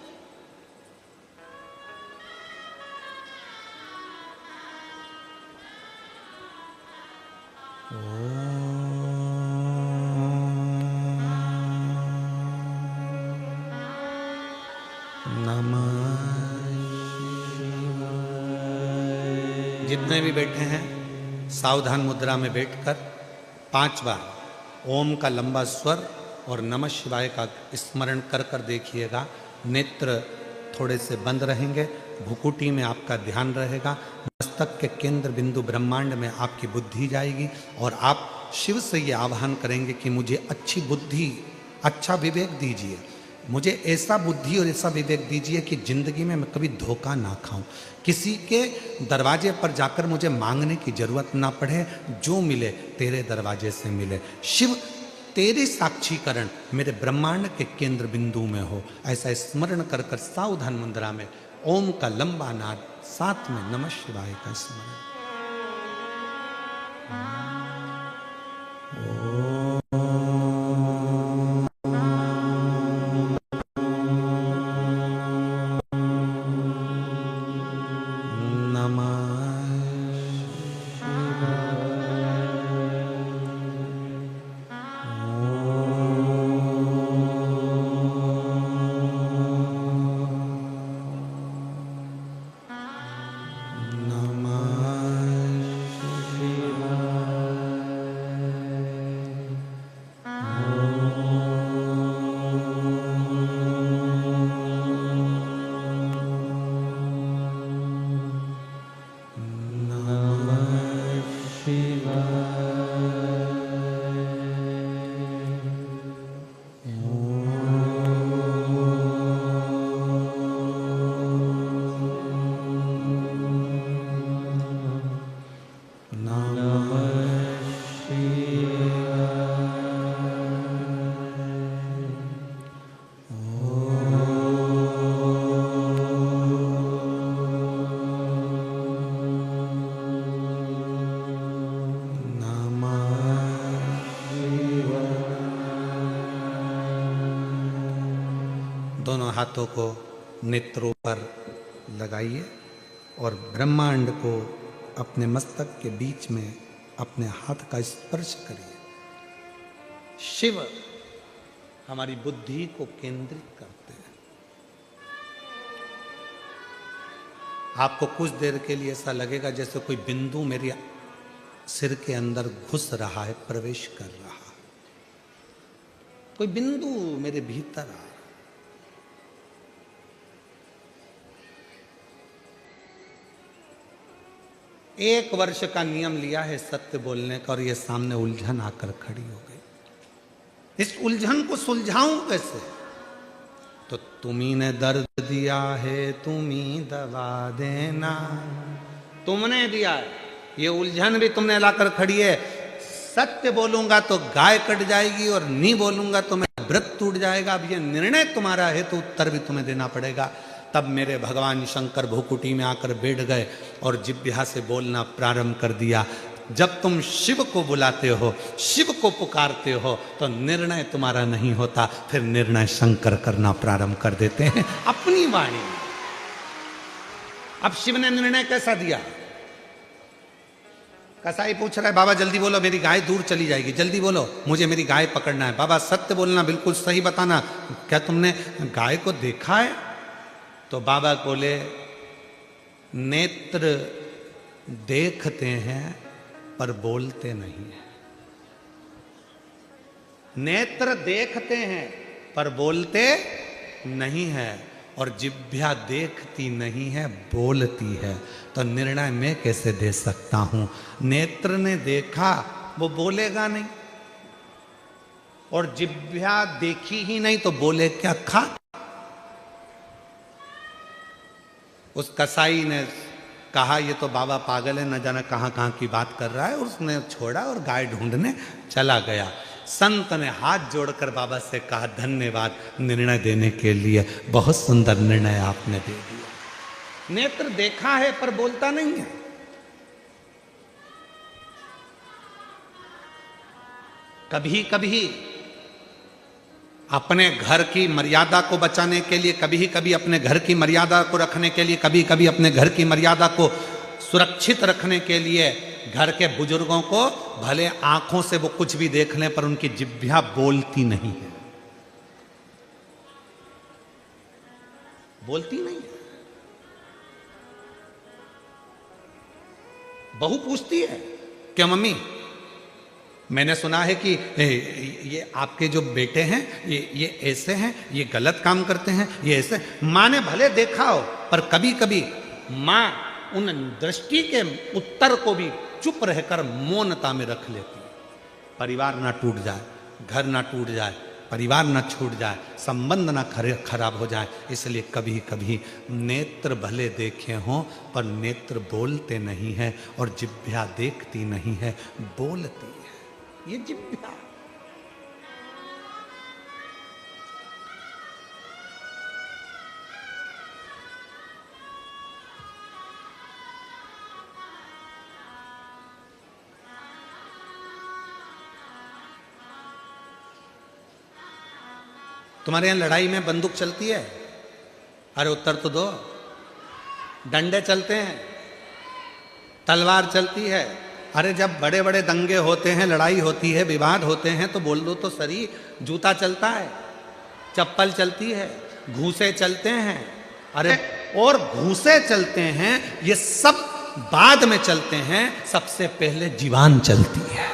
जितने भी बैठे हैं सावधान मुद्रा में बैठकर 5 बार ओम का लंबा स्वर और नमः शिवाय का स्मरण कर कर देखिएगा। नेत्र थोड़े से बंद रहेंगे, भुकुटी में आपका ध्यान रहेगा, मस्तक के केंद्र बिंदु ब्रह्मांड में आपकी बुद्धि जाएगी और आप शिव से ये आह्वान करेंगे कि मुझे अच्छी बुद्धि, अच्छा विवेक दीजिए, मुझे ऐसा बुद्धि और ऐसा विवेक दीजिए कि जिंदगी में मैं कभी धोखा ना खाऊं, किसी के दरवाजे पर जाकर मुझे मांगने की जरूरत ना पड़े, जो मिले तेरे दरवाजे से मिले। शिव तेरे साक्षीकरण मेरे ब्रह्मांड के केंद्र बिंदु में हो, ऐसा स्मरण कर कर सावधान मुद्रा में ओम का लंबा नाद, साथ में नमः शिवाय का स्मरण। दोनों हाथों को नेत्रों पर लगाइए और ब्रह्मांड को अपने मस्तक के बीच में अपने हाथ का स्पर्श करिए। शिव हमारी बुद्धि को केंद्रित करते हैं। आपको कुछ देर के लिए ऐसा लगेगा जैसे कोई बिंदु मेरे सिर के अंदर घुस रहा है, प्रवेश कर रहा है, कोई बिंदु मेरे भीतर आ रहा है। एक वर्ष का नियम लिया है सत्य बोलने का और ये सामने उलझन आकर खड़ी हो गई। इस उलझन को सुलझाऊं कैसे? तो तुम्ही ने दर्द दिया है, तुम्ही दवा देना। तुमने दिया है, ये उलझन भी तुमने लाकर खड़ी है। सत्य बोलूंगा तो गाय कट जाएगी और नहीं बोलूंगा तो मेरा व्रत टूट जाएगा। अब ये निर्णय तुम्हारा है तो उत्तर भी तुम्हें देना पड़ेगा। तब मेरे भगवान शंकर भूकुटी में आकर बैठ गए और जिह्वा से बोलना प्रारंभ कर दिया। जब तुम शिव को बुलाते हो, शिव को पुकारते हो, तो निर्णय तुम्हारा नहीं होता, फिर निर्णय शंकर करना प्रारंभ कर देते हैं अपनी वाणी में। अब शिव ने निर्णय कैसा दिया? कसाई पूछ रहा है, बाबा जल्दी बोलो, मेरी गाय दूर चली जाएगी, जल्दी बोलो, मुझे मेरी गाय पकड़ना है। बाबा सत्य बोलना, बिल्कुल सही बताना, क्या तुमने गाय को देखा है? तो बाबा बोले, नेत्र देखते हैं पर बोलते नहीं है। नेत्र देखते हैं पर बोलते नहीं है, और जिह्वा देखती नहीं है, बोलती है। तो निर्णय मैं कैसे दे सकता हूं? नेत्र ने देखा, वो बोलेगा नहीं, और जिह्वा देखी ही नहीं तो बोले क्या? खा। उस कसाई ने कहा, ये तो बाबा पागल है, न जाने कहां कहां की बात कर रहा है। उसने छोड़ा और गाय ढूंढने चला गया। संत ने हाथ जोड़कर बाबा से कहा, धन्यवाद निर्णय देने के लिए, बहुत सुंदर निर्णय आपने दे दिया। नेत्र देखा है पर बोलता नहीं है। कभी कभी अपने घर की मर्यादा को बचाने के लिए, कभी कभी अपने घर की मर्यादा को रखने के लिए, कभी कभी अपने घर की मर्यादा को सुरक्षित रखने के लिए घर के बुजुर्गों को भले आंखों से वो कुछ भी देख लें पर उनकी जिह्वा बोलती नहीं है, बोलती नहीं है। बहू पूछती है, क्या मम्मी, मैंने सुना है कि ये आपके जो बेटे हैं ये ऐसे हैं, ये गलत काम करते हैं, ये ऐसे। माँ ने भले देखा हो पर कभी कभी माँ उन दृष्टि के उत्तर को भी चुप रहकर मौनता में रख लेती है। परिवार ना टूट जाए, घर ना टूट जाए, परिवार ना छूट जाए, संबंध ना खराब हो जाए, इसलिए कभी कभी नेत्र भले देखे हों पर नेत्र बोलते नहीं है, और जिह्वा देखती नहीं है, बोलती है। ये जिह्वा। तुम्हारे यहां लड़ाई में बंदूक चलती है? अरे उत्तर तो दो। डंडे चलते हैं, तलवार चलती है। अरे जब बड़े बड़े दंगे होते हैं, लड़ाई होती है, विवाद होते हैं, तो बोल दो तो सही। जूता चलता है, चप्पल चलती है, घूसे चलते हैं। अरे और घूसे चलते हैं, ये सब बाद में चलते हैं, सबसे पहले जीवान चलती है।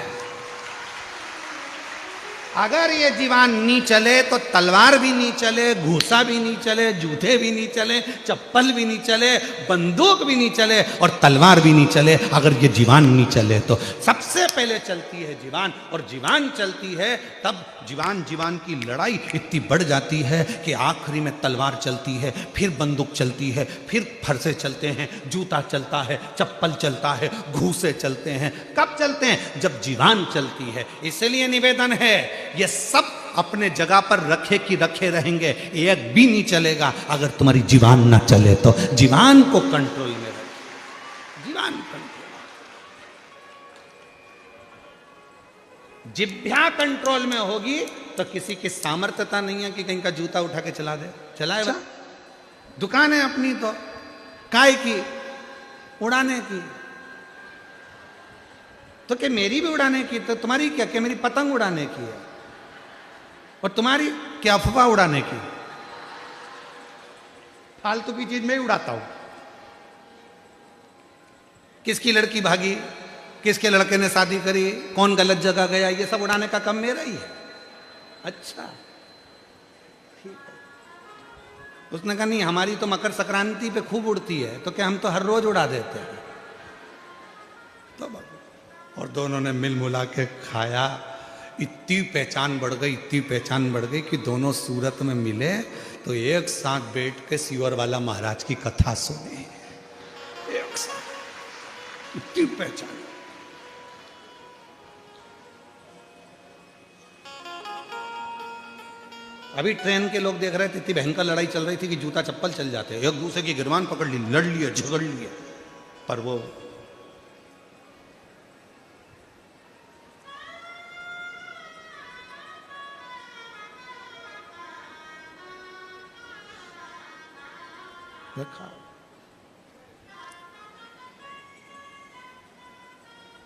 अगर ये जीवान नहीं चले तो तलवार भी नहीं चले, घूसा भी नहीं चले, जूते भी नहीं चले, चप्पल भी नहीं चले, बंदूक भी नहीं चले और तलवार भी नहीं चले। अगर ये जीवान नहीं चले तो सबसे सबसे पहले चलती है जीवान, और जीवान चलती है तब जीवान जीवान की लड़ाई इतनी बढ़ जाती है कि आखिरी में तलवार चलती है, फिर बंदूक चलती है, फिर फरसे चलते हैं, जूता चलता है, चप्पल चलता है, घूसे चलते हैं। कब चलते हैं? जब जीवान चलती है। इसलिए निवेदन है, ये सब अपने जगह पर रखे कि रखे रहेंगे, एक भी नहीं चलेगा अगर तुम्हारी जीवान ना चले तो। जीवान को कंट्रोल में रखो, जीवान कंट्रोल। जिह्वा कंट्रोल में होगी तो किसी की सामर्थ्यता नहीं है कि कहीं का जूता उठा के चला दे। चलाए बा दुकान है अपनी तो काय की उड़ाने की, तो क्या मेरी भी उड़ाने की? तो तुम्हारी क्या क्या मेरी पतंग उड़ाने की है, और तुम्हारी क्या अफवाह उड़ाने की? फालतू की चीज मैं ही उड़ाता हूं। किसकी लड़की भागी, किसके लड़के ने शादी करी, कौन गलत जगह गया, ये सब उड़ाने का काम मेरा ही है। अच्छा ठीक है। उसने कहा नहीं, हमारी तो मकर संक्रांति पे खूब उड़ती है, तो क्या हम तो हर रोज उड़ा देते हैं? तो और दोनों ने मिल मुला के खाया। इतनी पहचान बढ़ गई, इतनी पहचान बढ़ गई कि दोनों सूरत में मिले तो एक साथ बैठ के सिवर वाला महाराज की कथा सुनी, एक साथ। इतनी पहचान। अभी ट्रेन के लोग देख रहे थे, इतनी भयंकर लड़ाई चल रही थी कि जूता चप्पल चल जाते, एक दूसरे की गिरबान पकड़ ली, लड़ लिए, झगड़ लिए, पर वो रखा।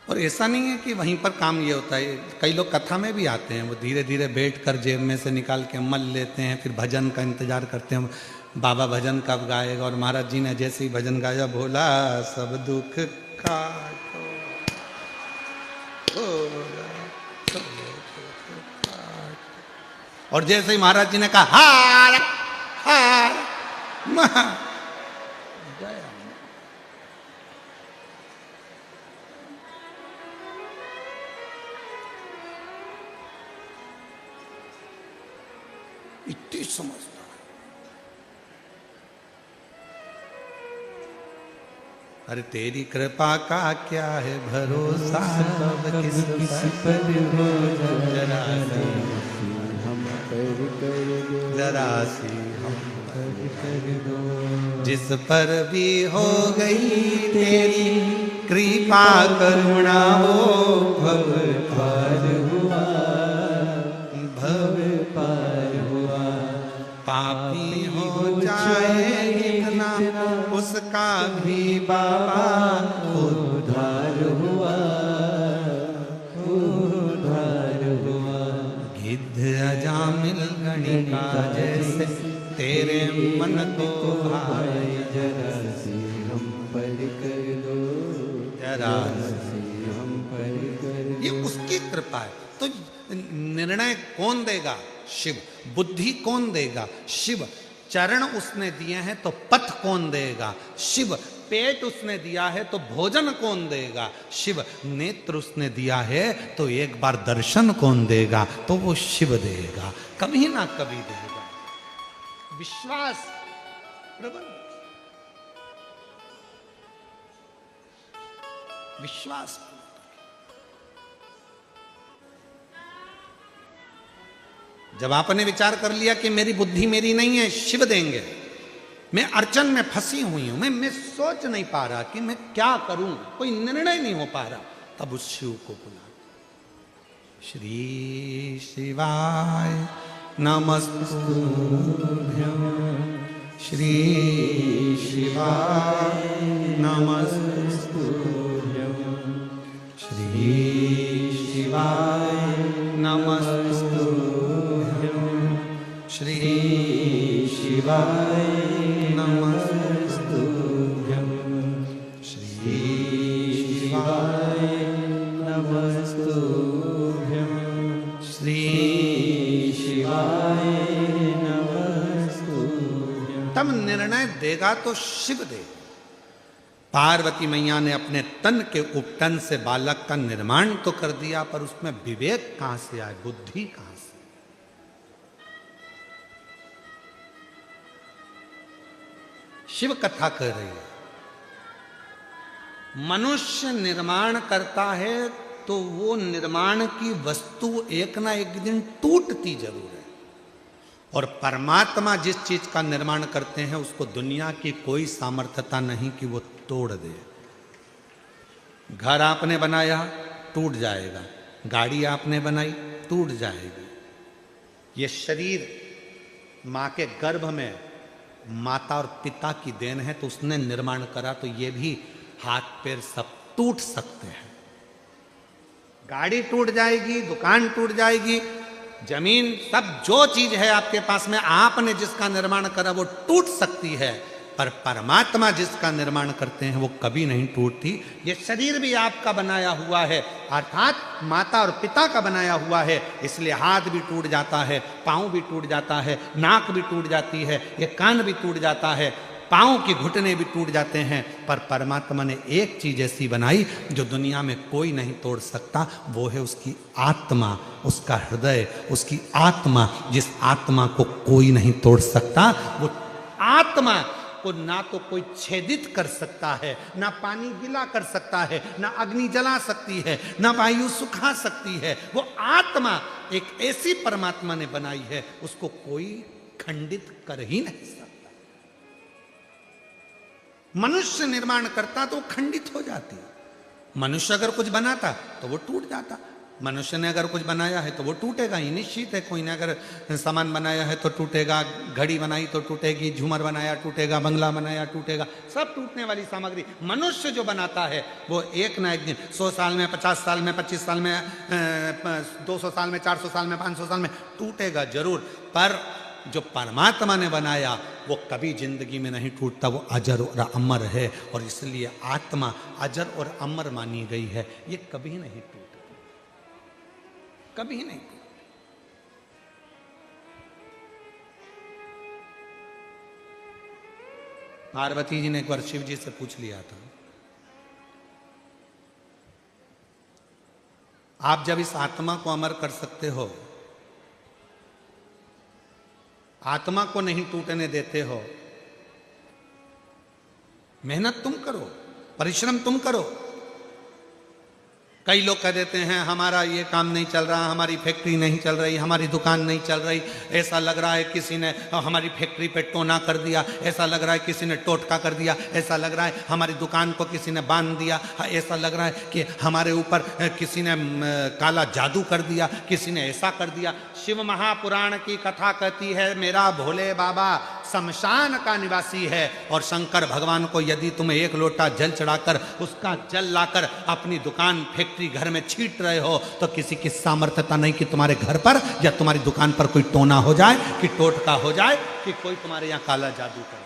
और ऐसा नहीं है कि वहीं पर काम ये होता है, कई लोग कथा में भी आते हैं, वो धीरे धीरे बैठकर जेब में से निकाल के मल लेते हैं, फिर भजन का इंतजार करते हैं, बाबा भजन कब गाएगा। और महाराज जी ने जैसे ही भजन गाया, भोला सब दुख काटो, और जैसे ही महाराज जी ने कहा हार हार महा गया। इतनी समझदार। अरे तेरी कृपा का क्या है भरोसा, किस पर हो जरा हम जरा सी हम कर दो, जिस पर भी हो गई तेरी कृपा करुणा, वो भव पार हुआ, भव पार हुआ। पापी हो जाए कितना उसका भी बाबा उद्धार हुआ, उद्धार हुआ। गिद्ध अजामिल गणिका जैसे तेरे मन को भाए, जरा सी हम पर कर दो, जरा सी हम पर कर दो। ये उसकी कृपा है। तो निर्णय कौन देगा? शिव। बुद्धि कौन देगा? शिव। चरण उसने दिए हैं तो पथ कौन देगा? शिव। पेट उसने दिया है तो भोजन कौन देगा? शिव। नेत्र उसने दिया है तो एक बार दर्शन कौन देगा? तो वो शिव देगा, कभी ना कभी देगा। विश्वास प्रबल, विश्वास। जब आपने विचार कर लिया कि मेरी बुद्धि मेरी नहीं है, शिव देंगे, मैं अड़चन में फंसी हुई हूं, मैं सोच नहीं पा रहा कि मैं क्या करूं, कोई निर्णय नहीं हो पा रहा, तब उस शिव को बुला। श्री शिवाय नमस्तुभ्यं, श्री शिवाय नमस्तुभ्यं, श्री शिवाय नमस्तुभ्यं, श्री शिवाय नमस्तुभ्यं, श्री शिवाय नमस्तुभ्यं, श्री शिवाय नमस्तुभ्यं। तब निर्णय देगा तो शिव देगा। पार्वती मैया ने अपने तन के उपटन से बालक का निर्माण तो कर दिया, पर उसमें विवेक कहां से आए, बुद्धि कहां से? शिव कथा कह रही है, मनुष्य निर्माण करता है तो वो निर्माण की वस्तु एक ना एक दिन टूटती जरूर है, और परमात्मा जिस चीज का निर्माण करते हैं उसको दुनिया की कोई सामर्थ्यता नहीं कि वो तोड़ दे। घर आपने बनाया टूट जाएगा, गाड़ी आपने बनाई टूट जाएगी। ये शरीर मां के गर्भ में माता और पिता की देन है, तो उसने निर्माण करा, तो ये भी हाथ पैर सब टूट सकते हैं। गाड़ी टूट जाएगी, दुकान टूट जाएगी, जमीन, सब जो चीज है आपके पास में आपने जिसका निर्माण करा वो टूट सकती है, पर परमात्मा जिसका निर्माण करते हैं वो कभी नहीं टूटती। ये शरीर भी आपका बनाया हुआ है, अर्थात माता और पिता का बनाया हुआ है, इसलिए हाथ भी टूट जाता है, पांव भी टूट जाता है, नाक भी टूट जाती है, ये कान भी टूट जाता है, पांव की घुटने भी टूट जाते हैं, पर परमात्मा ने एक चीज ऐसी बनाई जो दुनिया में कोई नहीं तोड़ सकता, वो है उसकी आत्मा, उसका हृदय, उसकी आत्मा। जिस आत्मा को कोई नहीं तोड़ सकता, वो आत्मा को ना तो कोई छेदित कर सकता है, ना पानी गीला कर सकता है, ना अग्नि जला सकती है, ना वायु सुखा सकती है। वो आत्मा एक ऐसी परमात्मा ने बनाई है, उसको कोई खंडित कर ही नहीं सकता। मनुष्य निर्माण करता तो खंडित हो जाती, मनुष्य अगर कुछ बनाता तो वो टूट जाता। मनुष्य ने अगर कुछ बनाया है तो वो टूटेगा ही, निश्चित है। कोई ने अगर सामान बनाया है तो टूटेगा, घड़ी बनाई तो टूटेगी, झूमर बनाया टूटेगा, बंगला बनाया टूटेगा, सब टूटने वाली सामग्री। मनुष्य जो बनाता है वो एक ना एक दिन, 100 साल में, 50 साल में, 25 साल में, 200 साल में, 400 साल में, 500 साल में टूटेगा जरूर, पर जो परमात्मा ने बनाया वो कभी जिंदगी में नहीं टूटता, वो अजर और अमर है, और इसलिए आत्मा अजर और अमर मानी गई है। ये कभी नहीं टूटती, कभी नहीं टूटती। पार्वती जी ने एक बार शिव जी से पूछ लिया था, आप जब इस आत्मा को अमर कर सकते हो, आत्मा को नहीं टूटने देते हो, मेहनत तुम करो, परिश्रम तुम करो। कई लोग कह देते हैं हमारा ये काम नहीं चल रहा, हमारी फैक्ट्री नहीं चल रही, हमारी दुकान नहीं चल रही, ऐसा लग रहा है किसी ने हमारी फैक्ट्री पे टोना कर दिया, ऐसा लग रहा है किसी ने टोटका कर दिया, ऐसा लग रहा है हमारी दुकान को किसी ने बांध दिया, ऐसा लग रहा है कि हमारे ऊपर किसी ने काला जादू कर दिया, किसी ने ऐसा कर दिया। शिव महापुराण की कथा कहती है मेरा भोले बाबा शमशान का निवासी है, और शंकर भगवान को यदि तुम एक लोटा जल चढ़ाकर उसका जल लाकर अपनी दुकान फैक्ट्री घर में छीट रहे हो, तो किसी की सामर्थ्यता नहीं कि तुम्हारे घर पर या तुम्हारी दुकान पर कोई टोना हो जाए, कि टोटका हो जाए, कि कोई तुम्हारे यहां काला जादू करे।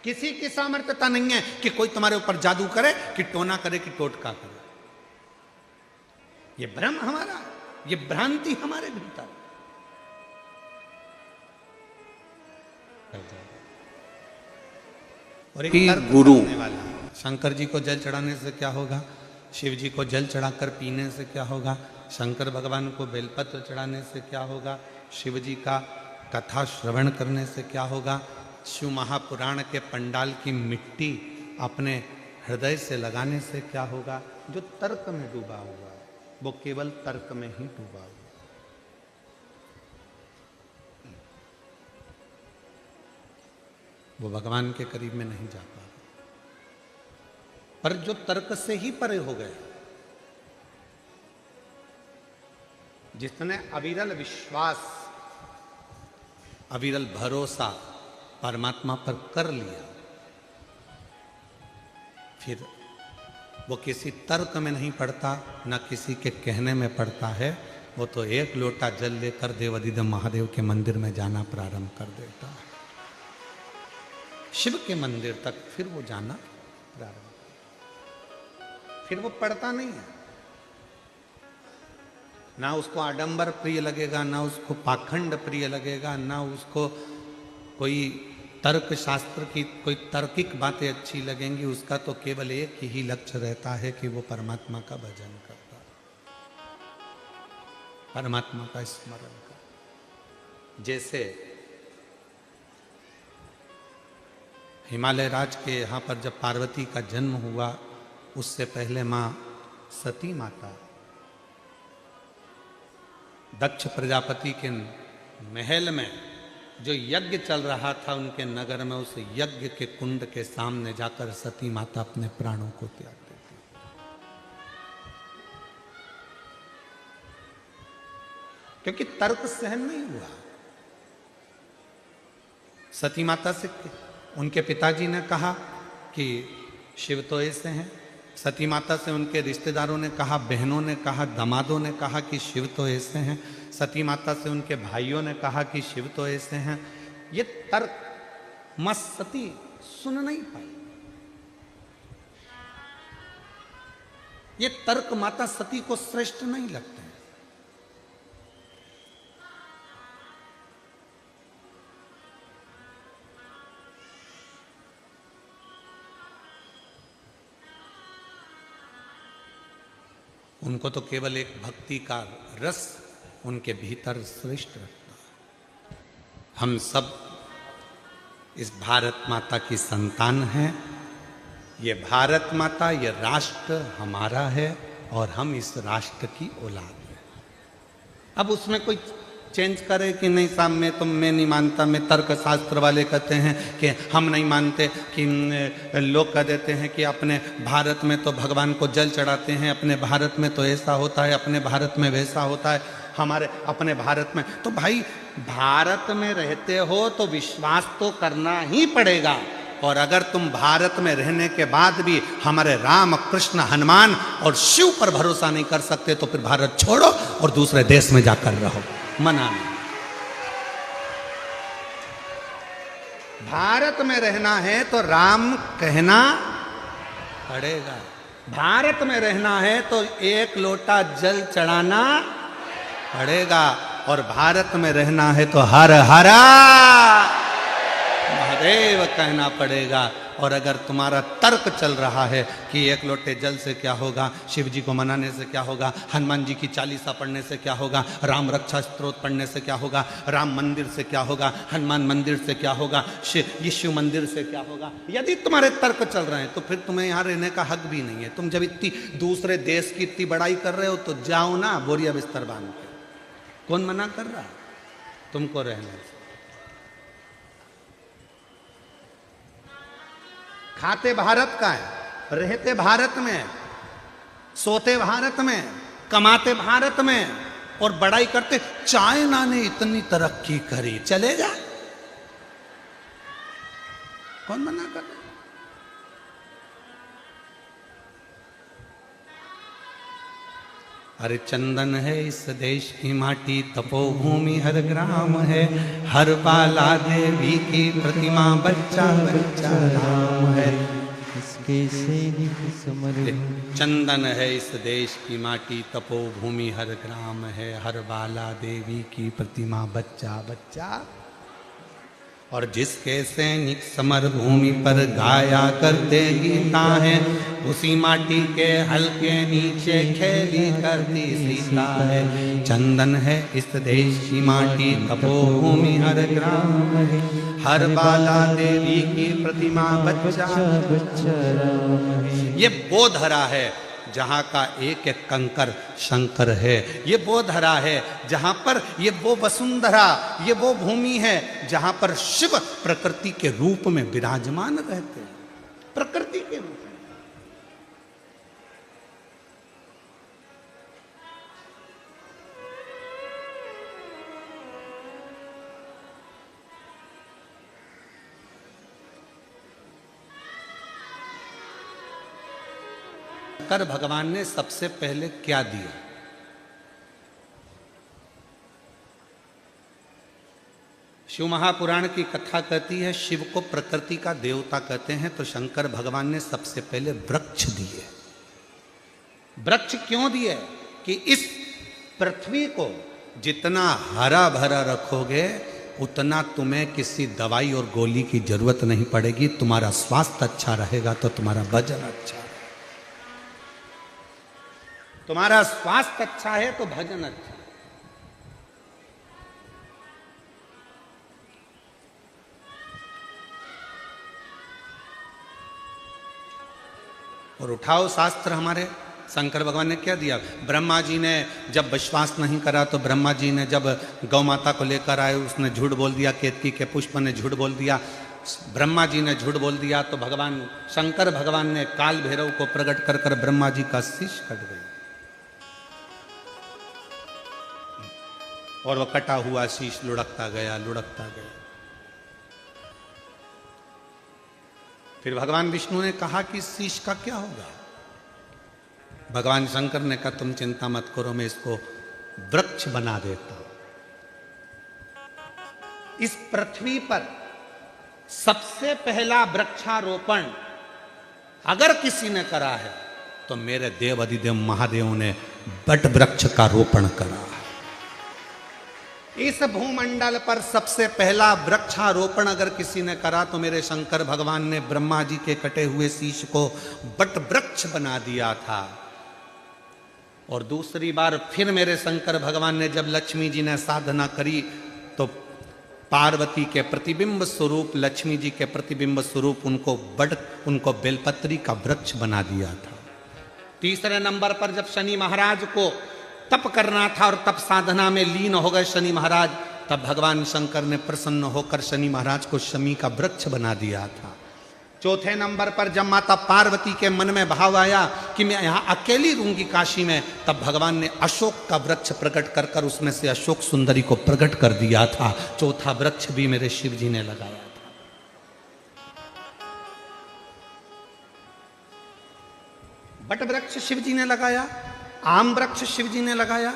किसी की सामर्थ्यता नहीं है कि कोई तुम्हारे ऊपर जादू करे, कि टोना करे, कि टोटका करे। ये भ्रम हमारा, ये भ्रांति हमारे भीतर। और एक गुरु वाला, शंकर जी को जल चढ़ाने से क्या होगा, शिव जी को जल चढ़ाकर पीने से क्या होगा, शंकर भगवान को बेलपत्र चढ़ाने से क्या होगा, शिव जी का कथा श्रवण करने से क्या होगा, शिव महापुराण के पंडाल की मिट्टी अपने हृदय से लगाने से क्या होगा। जो तर्क में डूबा हुआ वो केवल तर्क में ही डूबा हुआ। वो भगवान के करीब में नहीं जा पा, पर जो तर्क से ही परे हो गए, जिसने अविरल विश्वास, अविरल भरोसा परमात्मा पर कर लिया, फिर वो किसी तर्क में नहीं पड़ता, न किसी के कहने में पड़ता है। वो तो एक लोटा जल लेकर देवाधिदेव महादेव के मंदिर में जाना प्रारंभ कर देता है, शिव के मंदिर तक फिर वो जाना प्रारंभ, फिर वो पढ़ता नहीं है। ना उसको आडंबर प्रिय लगेगा, ना उसको पाखंड प्रिय लगेगा, ना उसको कोई तर्क शास्त्र की कोई तार्किक बातें अच्छी लगेंगी, उसका तो केवल एक ही लक्ष्य रहता है कि वो परमात्मा का भजन करता, परमात्मा का स्मरण कर। जैसे हिमालय राज के यहाँ पर जब पार्वती का जन्म हुआ, उससे पहले माँ सती माता दक्ष प्रजापति के महल में जो यज्ञ चल रहा था उनके नगर में, उस यज्ञ के कुंड के सामने जाकर सती माता अपने प्राणों को त्याग देती। क्योंकि तर्क सहन नहीं हुआ। सती माता से उनके पिताजी ने कहा कि शिव तो ऐसे हैं, सती माता से उनके रिश्तेदारों ने कहा, बहनों ने कहा, दामादों ने कहा कि शिव तो ऐसे हैं, सती माता से उनके भाइयों ने कहा कि शिव तो ऐसे हैं। ये तर्क मां सती सुन नहीं पाई। ये तर्क माता सती को श्रेष्ठ नहीं लगते हैं। उनको तो केवल एक भक्ति का रस उनके भीतर श्रेष्ठ रखता है। हम सब इस भारत माता की संतान हैं। ये भारत माता, ये राष्ट्र हमारा है और हम इस राष्ट्र की औलाद हैं। अब उसमें कोई चेंज करे कि नहीं साहब मैं नहीं मानता, मैं तर्क शास्त्र वाले कहते हैं कि हम नहीं मानते, कि लोग कह देते हैं कि अपने भारत में तो भगवान को जल चढ़ाते हैं, अपने भारत में तो ऐसा होता है, अपने भारत में वैसा होता है, हमारे अपने भारत में। तो भाई भारत में रहते हो तो विश्वास तो करना ही पड़ेगा। और अगर तुम भारत में रहने के बाद भी हमारे राम, कृष्ण, हनुमान और शिव पर भरोसा नहीं कर सकते तो फिर भारत छोड़ो और दूसरे देश में जाकर रहो। मना नहीं। भारत में रहना है तो राम कहना पड़ेगा, भारत में रहना है तो एक लोटा जल चढ़ाना पड़ेगा, और भारत में रहना है तो हर हरा महादेव कहना पड़ेगा। और अगर तुम्हारा तर्क चल रहा है कि एक लोटे जल से क्या होगा, शिव जी को मनाने से क्या होगा, हनुमान जी की चालीसा पढ़ने से क्या होगा, राम रक्षा स्तोत्र पढ़ने से क्या होगा, राम मंदिर से क्या होगा, हनुमान मंदिर से क्या होगा, शिव मंदिर से क्या होगा, यदि तुम्हारे तर्क चल रहे हैं तो फिर तुम्हें यहाँ रहने का हक भी नहीं है। तुम जब इतनी दूसरे देश की इतनी बड़ाई कर रहे हो तो जाओ ना बोरिया बिस्तर बांध के। कौन मना कर रहा तुमको रहने से? खाते भारत का है, रहते भारत में, सोते भारत में, कमाते भारत में, और बड़ाई करते चाइना ने इतनी तरक्की करी, चलेगा? कौन मना कर रहा? अरे चंदन है इस देश की माटी, तपोभूमि हर ग्राम है, हर बाला देवी की प्रतिमा, बच्चा बच्चा राम है। इसके सैनिक समर चंदन है इस देश की माटी, तपोभूमि हर ग्राम है, हर बाला देवी की प्रतिमा, बच्चा बच्चा। और जिसके सैनिक समर भूमि पर गाया करते गीता है, उसी माटी के हल्के नीचे खेली करती सीता है। चंदन है इस देश की माटी, तपोभूमि हर ग्राम है, हर बाला देवी की प्रतिमा, बच्चा बच्चा राम है। ये वो धरा है जहाँ का एक एक कंकर शंकर है। ये वो धरा है जहाँ पर, ये वो वसुंधरा, ये वो भूमि है जहाँ पर शिव प्रकृति के रूप में विराजमान रहते हैं, प्रकृति के रूप में। कर भगवान ने सबसे पहले क्या दिया? शिव महापुराण की कथा कहती है शिव को प्रकृति का देवता कहते हैं, तो शंकर भगवान ने सबसे पहले वृक्ष दिए। वृक्ष क्यों दिए? कि इस पृथ्वी को जितना हरा भरा रखोगे उतना तुम्हें किसी दवाई और गोली की जरूरत नहीं पड़ेगी। तुम्हारा स्वास्थ्य अच्छा रहेगा तो तुम्हारा भजन अच्छा है। तुम्हारा स्वास्थ्य अच्छा है तो भजन अच्छा है। और उठाओ शास्त्र हमारे शंकर भगवान ने क्या दिया। ब्रह्मा जी ने जब विश्वास नहीं करा तो ब्रह्मा जी ने जब गौ माता को लेकर आए, उसने झूठ बोल दिया। केतकी के पुष्प ने झूठ बोल दिया, ब्रह्मा जी ने झूठ बोल दिया, तो भगवान शंकर भगवान ने काल भैरव को प्रकट कर कर ब्रह्मा जी का शीश कट गया और वह कटा हुआ शीश लुढ़कता गया, लुढ़कता गया। फिर भगवान विष्णु ने कहा कि शीश का क्या होगा। भगवान शंकर ने कहा तुम चिंता मत करो, मैं इसको वृक्ष बना देता हूं। इस पृथ्वी पर सबसे पहला वृक्षारोपण अगर किसी ने करा है तो मेरे देव अधिदेव महादेव ने बट वृक्ष का रोपण करा है। इस भूमंडल पर सबसे पहला वृक्षारोपण अगर किसी ने करा तो मेरे शंकर भगवान ने ब्रह्मा जी के कटे हुए शीश को बट वृक्ष बना दिया था। और दूसरी बार फिर मेरे शंकर भगवान ने जब लक्ष्मी जी ने साधना करी तो पार्वती के प्रतिबिंब स्वरूप, लक्ष्मी जी के प्रतिबिंब स्वरूप उनको बेलपत्री का वृक्ष बना दिया था। तीसरे नंबर पर जब शनि महाराज को तप करना था और तप साधना में लीन हो गए शनि महाराज, तब भगवान शंकर ने प्रसन्न होकर शनि महाराज को शमी का वृक्ष बना दिया था। चौथे नंबर पर जब माता पार्वती के मन में भाव आया कि मैं यहां अकेली रहूंगी काशी में, तब भगवान ने अशोक का वृक्ष प्रकट कर कर उसमें से अशोक सुंदरी को प्रकट कर दिया था। चौथा वृक्ष भी मेरे शिव जी ने लगाया था। बट वृक्ष शिव जी ने लगाया, आम वृक्ष शिव जी ने लगाया,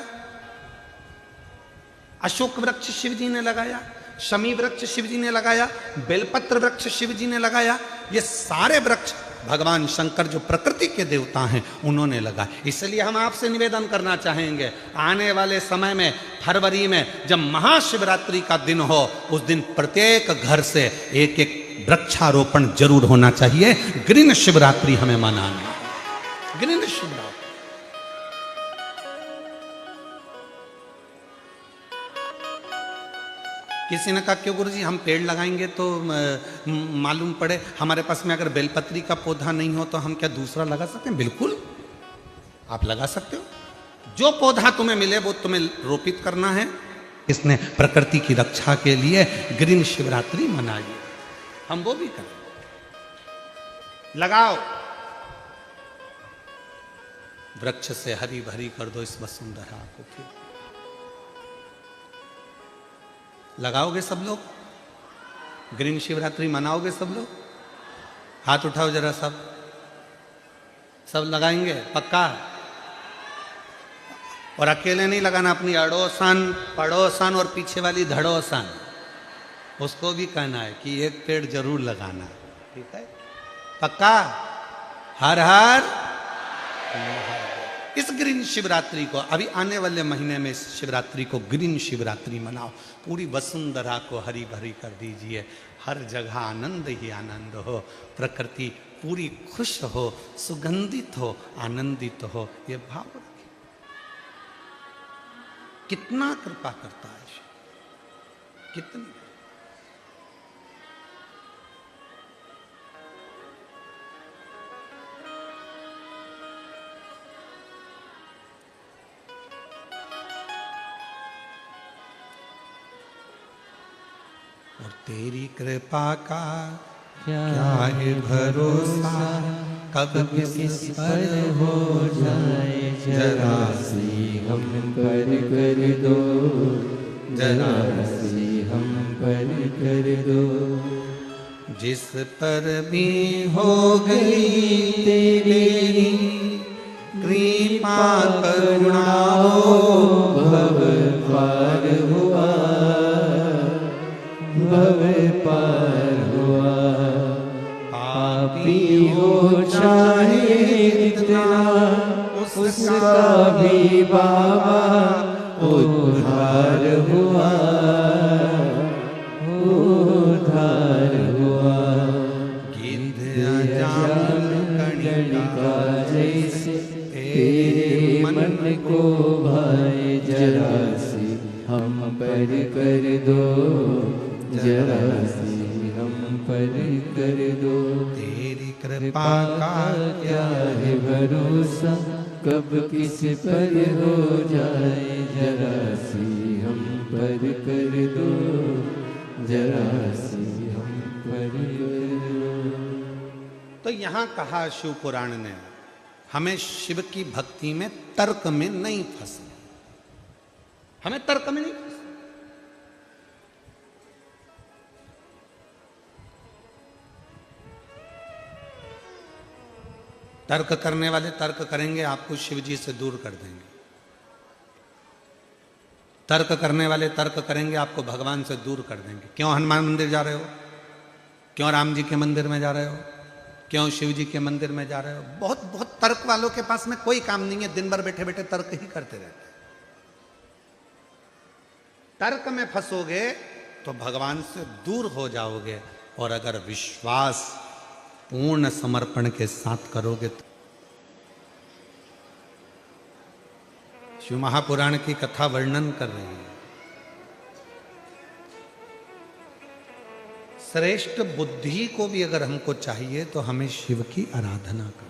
अशोक वृक्ष शिव जी ने लगाया, शमी वृक्ष शिव जी ने लगाया, बेलपत्र वृक्ष शिव जी ने लगाया। ये सारे वृक्ष भगवान शंकर जो प्रकृति के देवता हैं उन्होंने लगाए। इसलिए हम आपसे निवेदन करना चाहेंगे, आने वाले समय में फरवरी में जब महाशिवरात्रि का दिन हो, उस दिन प्रत्येक घर से एक एक वृक्षारोपण जरूर होना चाहिए। ग्रीन शिवरात्रि हमें मनाना है, ग्रीन शिवरात्रि। किसी ने कहा क्यों गुरुजी हम पेड़ लगाएंगे तो मालूम पड़े हमारे पास में अगर बेलपत्री का पौधा नहीं हो तो हम क्या दूसरा लगा सकते हैं? बिल्कुल आप लगा सकते हो। जो पौधा तुम्हें मिले वो तुम्हें रोपित करना है। इसने प्रकृति की रक्षा के लिए ग्रीन शिवरात्रि मनाइए, हम वो भी करें। लगाओ, वृक्ष से हरी भरी कर दो इस वसुंधरा को। फिर लगाओगे सब लोग? ग्रीन शिवरात्रि मनाओगे सब लोग? हाथ उठाओ जरा, सब लगाएंगे पक्का? और अकेले नहीं लगाना, अपनी अड़ोसन पड़ोसन और पीछे वाली धड़ोसन उसको भी कहना है कि एक पेड़ जरूर लगाना, ठीक है? पक्का? हर हर इस ग्रीन शिवरात्रि को, अभी आने वाले महीने में इस शिवरात्रि को ग्रीन शिवरात्रि मनाओ। पूरी वसुंधरा को हरी भरी कर दीजिए, हर जगह आनंद ही आनंद हो, प्रकृति पूरी खुश हो, सुगंधित हो, आनंदित हो। ये भाव रखिए। कितना कृपा करता है, कितनी। और तेरी कृपा का क्या है भरोसा, कब किस पर हो जाए जरा सी हम पर कर दो, जरा सी हम पर कर दो। जिस पर भी हो गई तेरी कृपा करुणा हो, भव पार हुआ, भव पार हुआ। पापी हो चाहे इतना, उसका भी बाबा उद्धार हुआ। मन को भाए जरा सी हम पर कर दो, जरा सी हम पर कर दो। तेरी कृपा का क्या है भरोसा, कब किस पर हो जाए, जरा सी हम पर कर दो, जरा सी हम पर कर दो। तो यहां कहा शिव पुराण ने, हमें शिव की भक्ति में तर्क में नहीं फंसना, हमें तर्क में नहीं फंसना। तर्क करने वाले तर्क करेंगे, आपको शिव जी से दूर कर देंगे। तर्क करने वाले तर्क करेंगे, आपको भगवान से दूर कर देंगे। क्यों हनुमान मंदिर जा रहे हो, क्यों राम जी के मंदिर में जा रहे हो, क्यों शिव जी के मंदिर में जा रहे हो। बहुत बहुत तर्क वालों के पास में कोई काम नहीं है, दिन भर बैठे बैठे तर्क ही करते रहते हैं। तर्क में फंसोगे तो भगवान से दूर हो जाओगे, और अगर विश्वास पूर्ण समर्पण के साथ करोगे तो। शिव महापुराण की कथा वर्णन कर रही है, श्रेष्ठ बुद्धि को भी अगर हमको चाहिए तो हमें शिव की आराधना करना।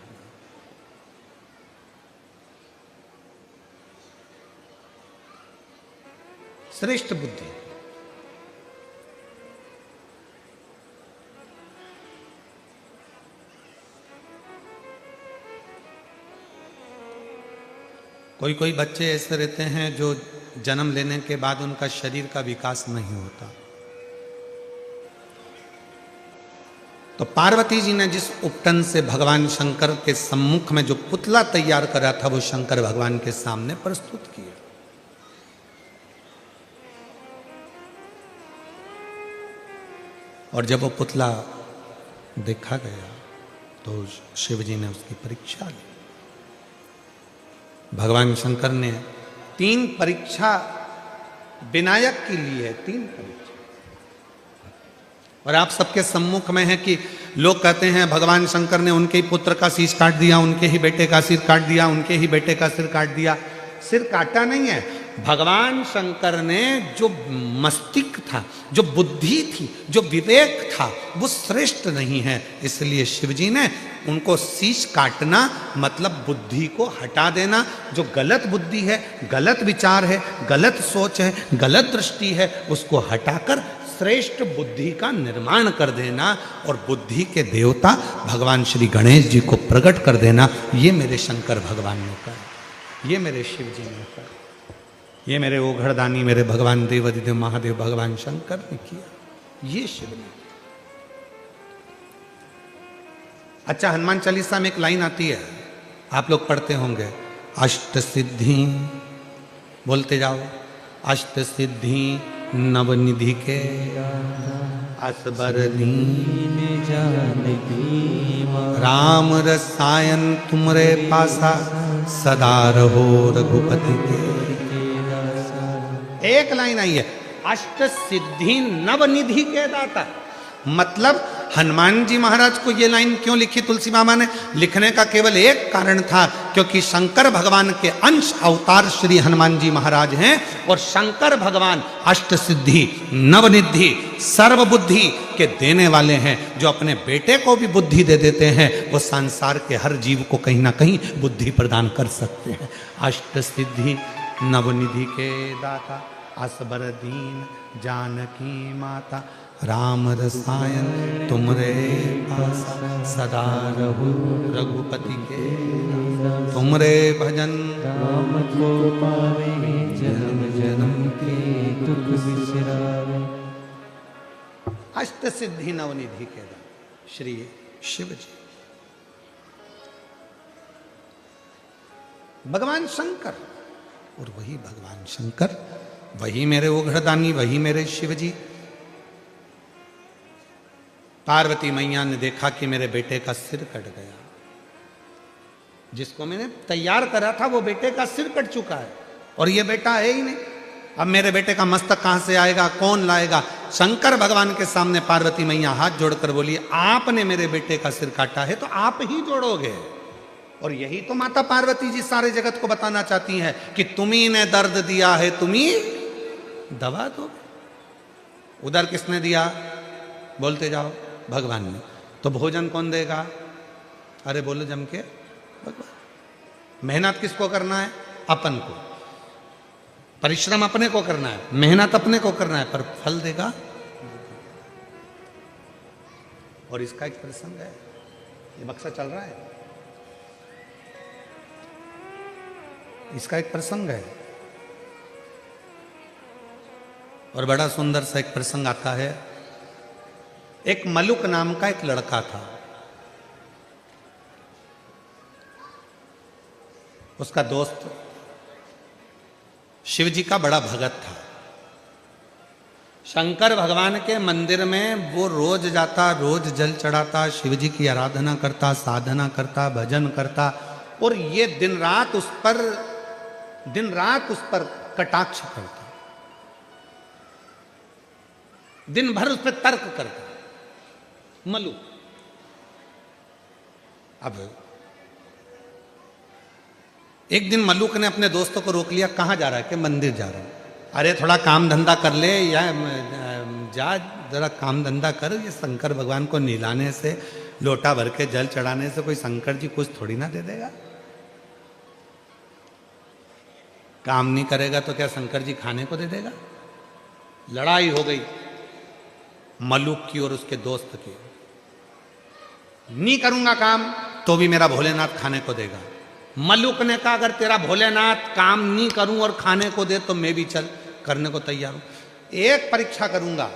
श्रेष्ठ बुद्धि, कोई कोई बच्चे ऐसे रहते हैं जो जन्म लेने के बाद उनका शरीर का विकास नहीं होता। तो पार्वती जी ने जिस उपटन से भगवान शंकर के सम्मुख में जो पुतला तैयार करा था, वो शंकर भगवान के सामने प्रस्तुत किया। और जब वो पुतला देखा गया तो शिव जी ने उसकी परीक्षा ली। भगवान शंकर ने 3 परीक्षा विनायक की ली है, 3 परीक्षा। और आप सबके सम्मुख में है कि लोग कहते हैं भगवान शंकर ने उनके ही पुत्र का शीश काट दिया, उनके ही बेटे का सिर काट दिया, उनके ही बेटे का सिर काट दिया। सिर काटा नहीं है, भगवान शंकर ने जो मस्तिष्क था, जो बुद्धि थी, जो विवेक था, वो श्रेष्ठ नहीं है। इसलिए शिव जी ने उनको शीश काटना मतलब बुद्धि को हटा देना। जो गलत बुद्धि है, गलत विचार है, गलत सोच है, गलत दृष्टि है, उसको हटाकर श्रेष्ठ बुद्धि का निर्माण कर देना और बुद्धि के देवता भगवान श्री गणेश जी को प्रकट कर देना। ये मेरे शंकर भगवान ने कहा, ये मेरे शिव जी ने कहा, ये मेरे ओघड़दानी, मेरे भगवान देवाधिदेव महादेव भगवान शंकर ने किया, ये शिव ने। अच्छा, हनुमान चालीसा में एक लाइन आती है, आप लोग पढ़ते होंगे, अष्ट सिद्धि, बोलते जाओ, अष्ट सिद्धि नवनिधि के असबर दीन जानकी, राम रसायन तुमरे पासा, सदा रहो रघुपति के। एक लाइन आई है, अष्ट सिद्धि नवनिधि के दाता। मतलब हनुमान जी महाराज को ये लाइन क्यों लिखी तुलसी मामा ने? लिखने का केवल एक कारण था, क्योंकि शंकर भगवान के अंश अवतार श्री हनुमान जी महाराज हैं और शंकर भगवान अष्ट सिद्धि नवनिधि सर्वबुद्धि के देने वाले हैं। जो अपने बेटे को भी बुद्धि दे देते हैं, वो संसार के हर जीव को कहीं ना कहीं बुद्धि प्रदान कर सकते हैं। अष्ट सिद्धि नवनिधि के दाता, असबर दीन जानकी माता, राम रसायन तुमरे पासा, सदा रहो रघुपति के। तुमरे भजन राम को पावे, जन्म जन्म के दुख बिसरावे। अष्ट सिद्धि नवनिधि के दाता श्री शिव जी, भगवान शंकर। और वही भगवान शंकर, वही मेरे ओघड़दानी, वही मेरे शिव जी। पार्वती मैया ने देखा कि मेरे बेटे का सिर कट गया, जिसको मैंने तैयार करा था वो बेटे का सिर कट चुका है और ये बेटा है ही नहीं। अब मेरे बेटे का मस्तक कहां से आएगा, कौन लाएगा? शंकर भगवान के सामने पार्वती मैया हाथ जोड़कर बोली, आपने मेरे बेटे का सिर काटा है तो आप ही जोड़ोगे। और यही तो माता पार्वती जी सारे जगत को बताना चाहती हैं कि तुम्ही ने दर्द दिया है, तुम्ही दवा दो। उधर किसने दिया? बोलते जाओ, भगवान ने। तो भोजन कौन देगा? अरे बोलो जम के, भगवान। मेहनत किसको करना है? अपन को। परिश्रम अपने को करना है, मेहनत अपने को करना है, पर फल देगा। और इसका एक प्रसंग है, ये बक्सा चल रहा है, इसका एक प्रसंग है और बड़ा सुंदर सा एक प्रसंग आता है। एक मलुक नाम का एक लड़का था, उसका दोस्त शिव जी का बड़ा भगत था। शंकर भगवान के मंदिर में वो रोज जाता, रोज जल चढ़ाता, शिव जी की आराधना करता, साधना करता, भजन करता, और ये दिन रात उस पर कटाक्ष करता, दिन भर उस पर तर्क करता मलुक। अब एक दिन मलुक ने अपने दोस्तों को रोक लिया, कहाँ जा रहा है? कि मंदिर जा रहा हूं। अरे थोड़ा काम धंधा कर ले, या जा जरा काम धंधा कर, ये शंकर भगवान को नीलाने से, लोटा भर के जल चढ़ाने से कोई शंकर जी कुछ थोड़ी ना दे देगा। काम नहीं करेगा तो क्या शंकर जी खाने को दे देगा? लड़ाई हो गई मलुक की और उसके दोस्त की। नहीं करूंगा काम तो भी मेरा भोलेनाथ खाने को देगा। मलुक ने कहा अगर तेरा भोलेनाथ काम नहीं करूं और खाने को दे तो मैं भी चल करने को तैयार हूं। एक परीक्षा करूंगा,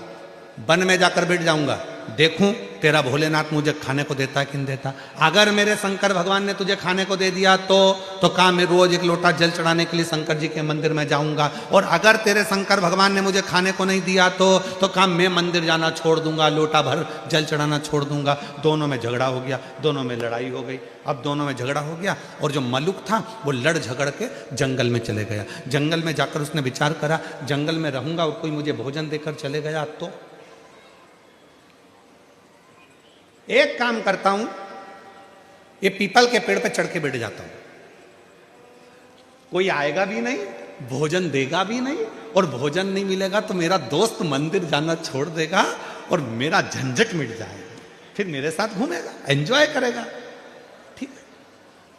वन में जाकर बैठ जाऊंगा, देखूं तेरा भोलेनाथ मुझे खाने को देता कि नहीं देता। अगर मेरे शंकर भगवान ने तुझे खाने को दे दिया तो काम मैं रोज एक लोटा जल चढ़ाने के लिए शंकर जी के मंदिर में जाऊंगा, और अगर तेरे शंकर भगवान ने मुझे खाने को नहीं दिया तो काम मैं मंदिर जाना छोड़ दूंगा, लोटा भर जल चढ़ाना छोड़ दूंगा। दोनों में झगड़ा हो गया, दोनों में लड़ाई हो गई। अब दोनों में झगड़ा हो गया और जो मलुक था वो लड़ झगड़ के जंगल में चले गया। जंगल में जाकर उसने विचार करा, जंगल में रहूंगा और कोई मुझे भोजन देकर चले गया तो एक काम करता हूं, ये पीपल के पेड़ पे चढ़ के बैठ जाता हूं, कोई आएगा भी नहीं, भोजन देगा भी नहीं, और भोजन नहीं मिलेगा तो मेरा दोस्त मंदिर जाना छोड़ देगा और मेरा झंझट मिट जाएगा, फिर मेरे साथ घूमेगा, एंजॉय करेगा। ठीक है,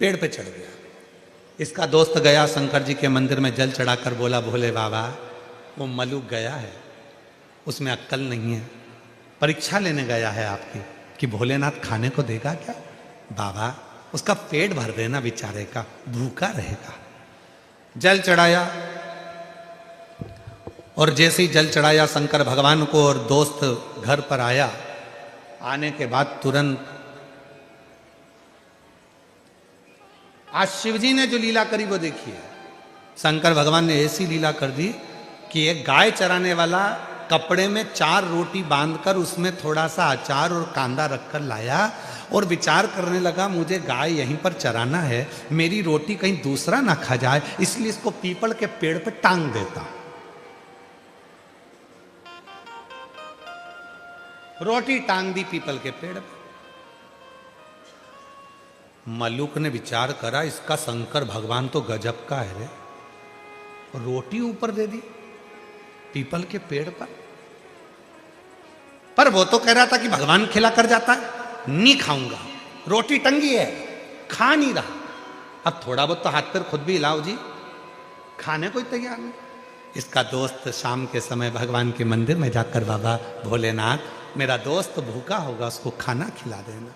पेड़ पे चढ़ गया। इसका दोस्त गया शंकर जी के मंदिर में जल चढ़ाकर बोला, भोले बाबा वो मलुक गया है, उसमें अक्ल नहीं है, परीक्षा लेने गया है आपकी कि भोलेनाथ खाने को देगा क्या? बाबा उसका पेट भर देना बेचारे का, भूखा रहेगा। जल चढ़ाया, और जैसे ही जल चढ़ाया शंकर भगवान को और दोस्त घर पर आया, आने के बाद तुरंत आज शिव जी ने जो लीला करी वो देखिए। शंकर भगवान ने ऐसी लीला कर दी कि एक गाय चराने वाला कपड़े में 4 रोटी बांधकर उसमें थोड़ा सा अचार और कांदा रखकर लाया और विचार करने लगा, मुझे गाय यहीं पर चराना है, मेरी रोटी कहीं दूसरा ना खा जाए, इसलिए इसको पीपल के पेड़ पे टांग देता। रोटी टांग दी पीपल के पेड़ पे। मलुक ने विचार करा, इसका शंकर भगवान तो गजब का है रे, रोटी ऊपर दे दी पीपल के पेड़ पर वो तो कह रहा था कि भगवान खिला कर जाता है, नहीं खाऊंगा, रोटी टंगी है, खा नहीं रहा। अब थोड़ा बहुत तो हाथ पैर खुद भी हिलाओ जी, खाने को ही तैयार नहीं। इसका दोस्त शाम के समय भगवान के मंदिर में जाकर, बाबा भोलेनाथ मेरा दोस्त भूखा होगा, उसको खाना खिला देना।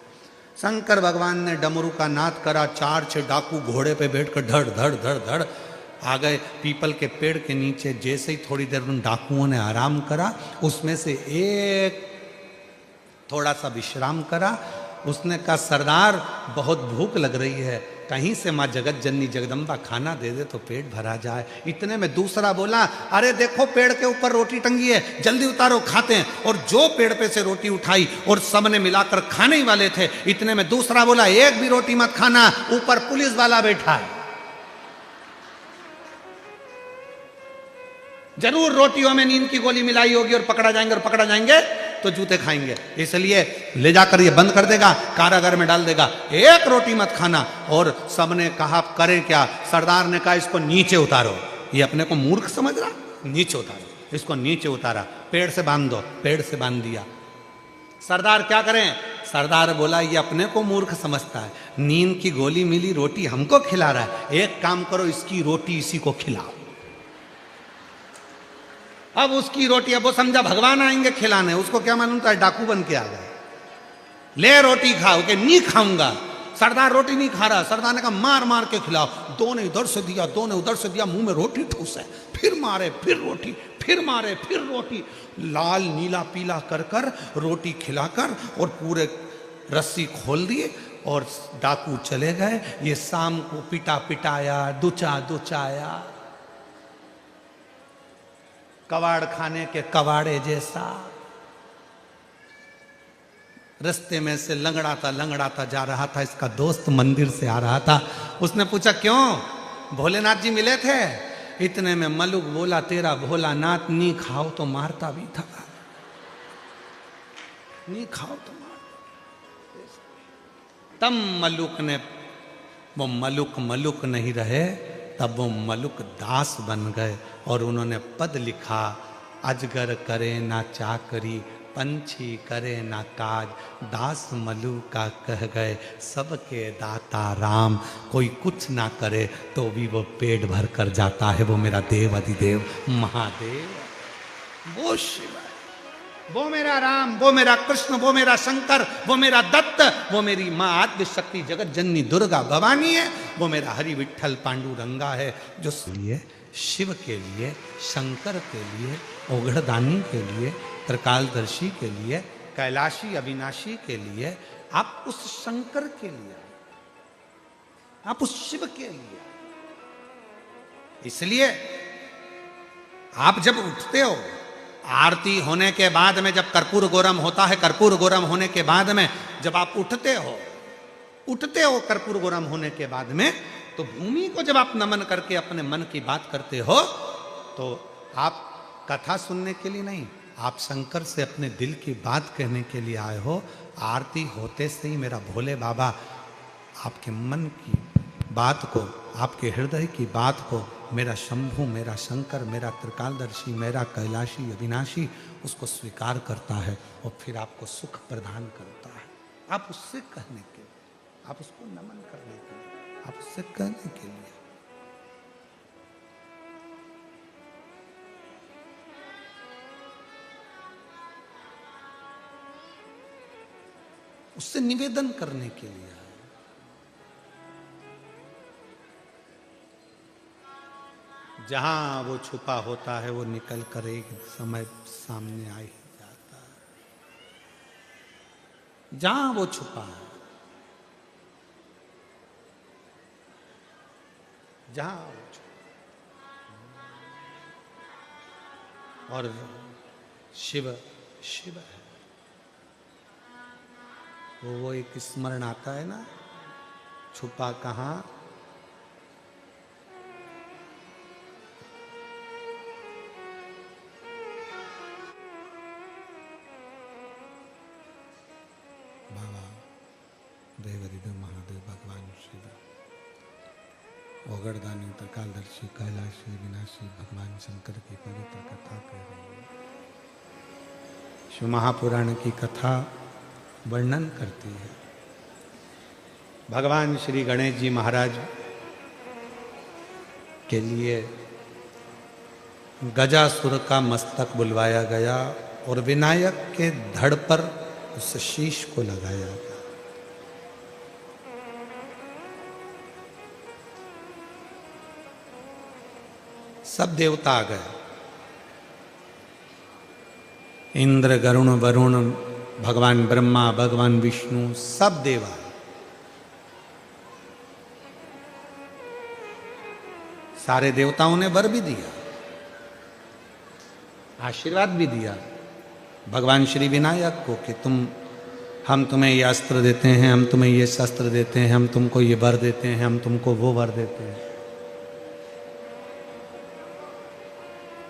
शंकर भगवान ने डमरू का नाद करा, 4-6 डाकू घोड़े पे बैठकर धड़ धड़ धड़ धड़ आ गए पीपल के पेड़ के नीचे। जैसे ही थोड़ी देर उन डाकुओं ने आराम करा, उसमें से एक थोड़ा सा विश्राम करा। उसने कहा, सरदार बहुत भूख लग रही है, कहीं से माँ जगत जननी जगदम्बा खाना दे दे तो पेट भरा जाए। इतने में दूसरा बोला, अरे देखो पेड़ के ऊपर रोटी टंगी है, जल्दी उतारो खाते हैं। और जो पेड़ पे से रोटी उठाई और सबने मिलाकर खाने ही वाले थे। इतने में दूसरा बोला, एक भी रोटी मत खाना, ऊपर पुलिस वाला बैठा है, जरूर रोटियों में नींद की गोली मिलाई होगी और पकड़ा जाएंगे। तो जूते खाएंगे। इसलिए ले जाकर ये बंद कर देगा, कारागार में डाल देगा, एक रोटी मत खाना। और सबने कहा करें क्या? सरदार ने कहा इसको नीचे उतारो। ये अपने को मूर्ख समझ रहा, नीचे उतारो, इसको नीचे उतारा, पेड़ से बांध दो, पेड़ से बांध दिया। सरदार क्या करें? सरदार बोला ये अपने को मूर्ख समझता है, नींद की गोली मिली, रोटी हमको खिला रहा है, एक काम करो इसकी रोटी इसी को खिलाओ। अब उसकी रोटी, अब वो समझा भगवान आएंगे खिलाने, उसको क्या मालूम था डाकू बन के आ गए। ले रोटी खाओ, के नहीं खाऊंगा। सरदार रोटी नहीं खा रहा, सरदार ने कहा मार मार के खिलाओ। दो ने इधर से दिया, दो ने उधर से दिया, मुंह में रोटी ठूस है, फिर मारे, फिर रोटी, फिर मारे, फिर रोटी, लाल नीला पीला कर कर रोटी खिलाकर और पूरे रस्सी खोल दिए और डाकू चले गए। ये शाम को पिटा पिटाया, दुचा दुचाया, कबाड़ खाने के कबाड़े जैसा। रास्ते में से लंगड़ाता जा रहा था, इसका दोस्त मंदिर से आ रहा था। उसने पूछा क्यों भोलेनाथ जी मिले थे? इतने में मलुक बोला तेरा भोलानाथ नहीं खाओ तो मारता भी था, नहीं खाओ तो मारता। तब मलुक ने, वो मलुक नहीं रहे, तब वो मलुक दास बन गए और उन्होंने पद लिखा, अजगर करे ना चाकरी, पंछी करे ना काज, दास मलु का कह गए सबके दाता राम। कोई कुछ ना करे तो भी वो पेट भर कर जाता है, वो मेरा देव अधिदेव महादेव, वो शिव है, वो मेरा राम, वो मेरा कृष्ण, वो मेरा शंकर, वो मेरा दत्त, वो मेरी माँ आद्य शक्ति जगत जननी दुर्गा भवानी है, वो मेरा हरि विठल पांडुरंगा है। जो लिए शिव के लिए, शंकर के लिए, ओघड़दानी के लिए, त्रिकालदर्शी के लिए, कैलाशी अविनाशी के लिए, आप उस शंकर के लिए, आप उस शिव के लिए। इसलिए आप जब उठते हो आरती होने के बाद में, जब कर्पूर गौरम होता है, कर्पूर गौरम होने के बाद में जब आप उठते हो कर्पूर गौरम होने के बाद में, तो भूमि को जब आप नमन करके अपने मन की बात करते हो, तो आप कथा सुनने के लिए नहीं, आप शंकर से अपने दिल की बात कहने के लिए आए हो। आरती होते से ही मेरा भोले बाबा आपके मन की बात को, आपके हृदय की बात को, मेरा शंभु, मेरा शंकर, मेरा त्रिकालदर्शी, मेरा कैलाशी अविनाशी, उसको स्वीकार करता है और फिर आपको सुख प्रदान करता है। आप उससे कहने के लिए, आप उसको नमन करने के लिए, आप उससे कहने के लिए। उससे निवेदन करने के लिए। जहां वो छुपा होता है वो निकल कर एक समय सामने आ ही जाता है। जहां वो छुपा है, जहां वो छुपा, और शिव शिव है। वो एक स्मरण आता है ना, छुपा कहाँ, बाबा देवरिदेव महादेव भगवान शिव, ओगड़दानी, त्रिकालदर्शी, कैलाशी विनाशी भगवान शंकर की पवित्र कथा कह रही है। शिव महापुराण की कथा वर्णन करती है। भगवान श्री गणेश जी महाराज के लिए गजासुर का मस्तक बुलवाया गया और विनायक के धड़ पर उस शीश को लगाया गया। सब देवता आ गए, इंद्र, गरुण, वरुण, भगवान ब्रह्मा, भगवान विष्णु, सब देवा। सारे देवताओं ने वर भी दिया, आशीर्वाद भी दिया भगवान श्री विनायक को कि हम तुम्हें ये अस्त्र देते हैं, हम तुम्हें ये शस्त्र देते हैं, हम तुमको ये वर देते हैं, हम तुमको वो वर देते हैं।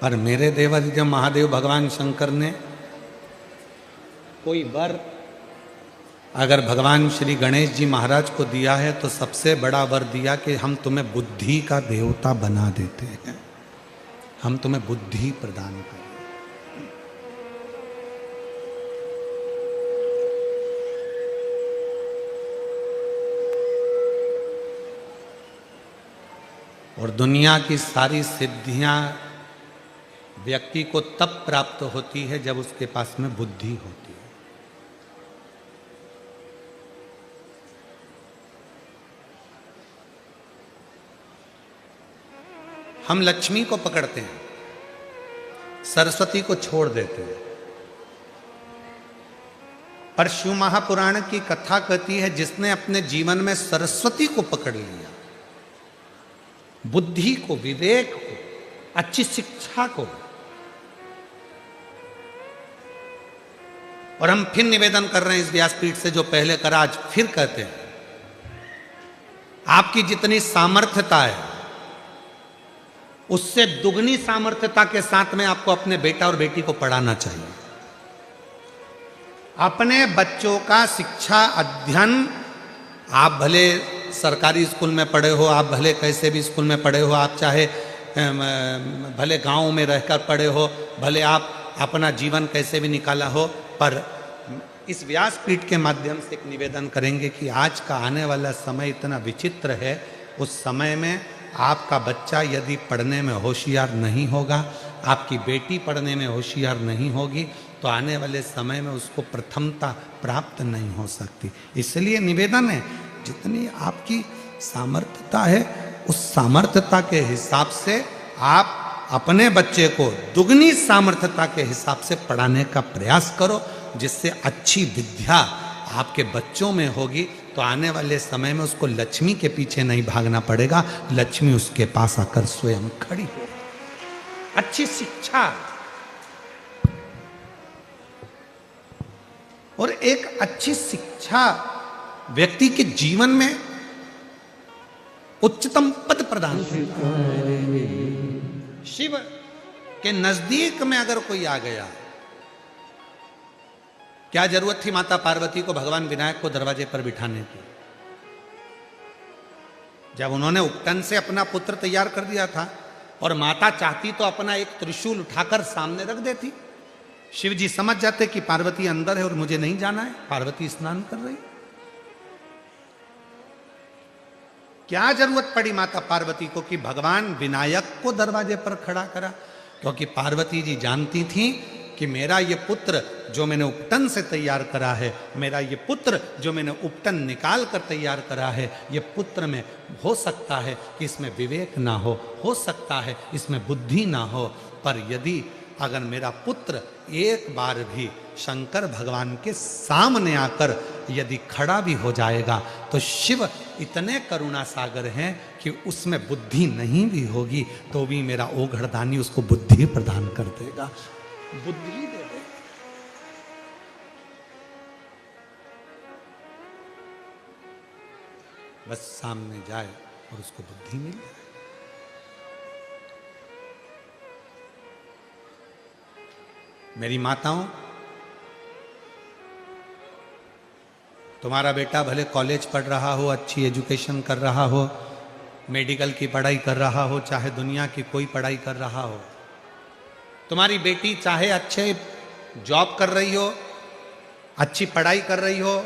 पर मेरे देवाधिदेव महादेव भगवान शंकर ने कोई वर अगर भगवान श्री गणेश जी महाराज को दिया है तो सबसे बड़ा वर दिया कि हम तुम्हें बुद्धि का देवता बना देते हैं, हम तुम्हें बुद्धि प्रदान करें। और दुनिया की सारी सिद्धियां व्यक्ति को तब प्राप्त होती है जब उसके पास में बुद्धि होती है। हम लक्ष्मी को पकड़ते हैं, सरस्वती को छोड़ देते हैं, पर शिव महापुराण की कथा कहती है जिसने अपने जीवन में सरस्वती को पकड़ लिया, बुद्धि को, विवेक को, अच्छी शिक्षा को, और हम फिर निवेदन कर रहे हैं इस व्यासपीठ से जो पहले करा, आज फिर कहते हैं, आपकी जितनी सामर्थ्यता है उससे दुगनी सामर्थ्यता के साथ में आपको अपने बेटा और बेटी को पढ़ाना चाहिए। अपने बच्चों का शिक्षा अध्ययन, आप भले सरकारी स्कूल में पढ़े हो, आप भले कैसे भी स्कूल में पढ़े हो, आप चाहे भले गांव में रहकर पढ़े हो, भले आप अपना जीवन कैसे भी निकाला हो, पर इस व्यासपीठ के माध्यम से एक निवेदन करेंगे कि आज का आने वाला समय इतना विचित्र है। उस समय में आपका बच्चा यदि पढ़ने में होशियार नहीं होगा, आपकी बेटी पढ़ने में होशियार नहीं होगी, तो आने वाले समय में उसको प्रथमता प्राप्त नहीं हो सकती। इसलिए निवेदन है, जितनी आपकी सामर्थ्यता है उस सामर्थ्यता के हिसाब से आप अपने बच्चे को दुगनी सामर्थ्यता के हिसाब से पढ़ाने का प्रयास करो, जिससे अच्छी विद्या आपके बच्चों में होगी तो आने वाले समय में उसको लक्ष्मी के पीछे नहीं भागना पड़ेगा, लक्ष्मी उसके पास आकर स्वयं खड़ी हो। अच्छी शिक्षा और एक अच्छी शिक्षा व्यक्ति के जीवन में उच्चतम पद प्रदान करता है। शिव के नजदीक में अगर कोई आ गया, क्या जरूरत थी माता पार्वती को भगवान विनायक को दरवाजे पर बिठाने की? जब उन्होंने उपटन से अपना पुत्र तैयार कर दिया था और माता चाहती तो अपना एक त्रिशूल उठाकर सामने रख देती। शिव जी समझ जाते कि पार्वती अंदर है और मुझे नहीं जाना है, पार्वती स्नान कर रही। क्या जरूरत पड़ी माता पार्वती को कि भगवान विनायक को दरवाजे पर खड़ा करा? क्योंकि पार्वती जी जानती थी कि मेरा ये पुत्र जो मैंने उपटन से तैयार करा है, मेरा ये पुत्र जो मैंने उपटन निकाल कर तैयार करा है, ये पुत्र में हो सकता है कि इसमें विवेक ना हो सकता है इसमें बुद्धि ना हो, पर यदि अगर मेरा पुत्र एक बार भी शंकर भगवान के सामने आकर यदि खड़ा भी हो जाएगा तो शिव इतने करुणा सागर हैं कि उसमें बुद्धि नहीं भी होगी तो भी मेरा ओघड़दानी उसको बुद्धि प्रदान कर देगा, बुद्धि दे दे। बस सामने जाए और उसको बुद्धि मिल जाए। मेरी माताओं, तुम्हारा बेटा भले कॉलेज पढ़ रहा हो, अच्छी एजुकेशन कर रहा हो, मेडिकल की पढ़ाई कर रहा हो, चाहे दुनिया की कोई पढ़ाई कर रहा हो, तुम्हारी बेटी चाहे अच्छे जॉब कर रही हो, अच्छी पढ़ाई कर रही हो,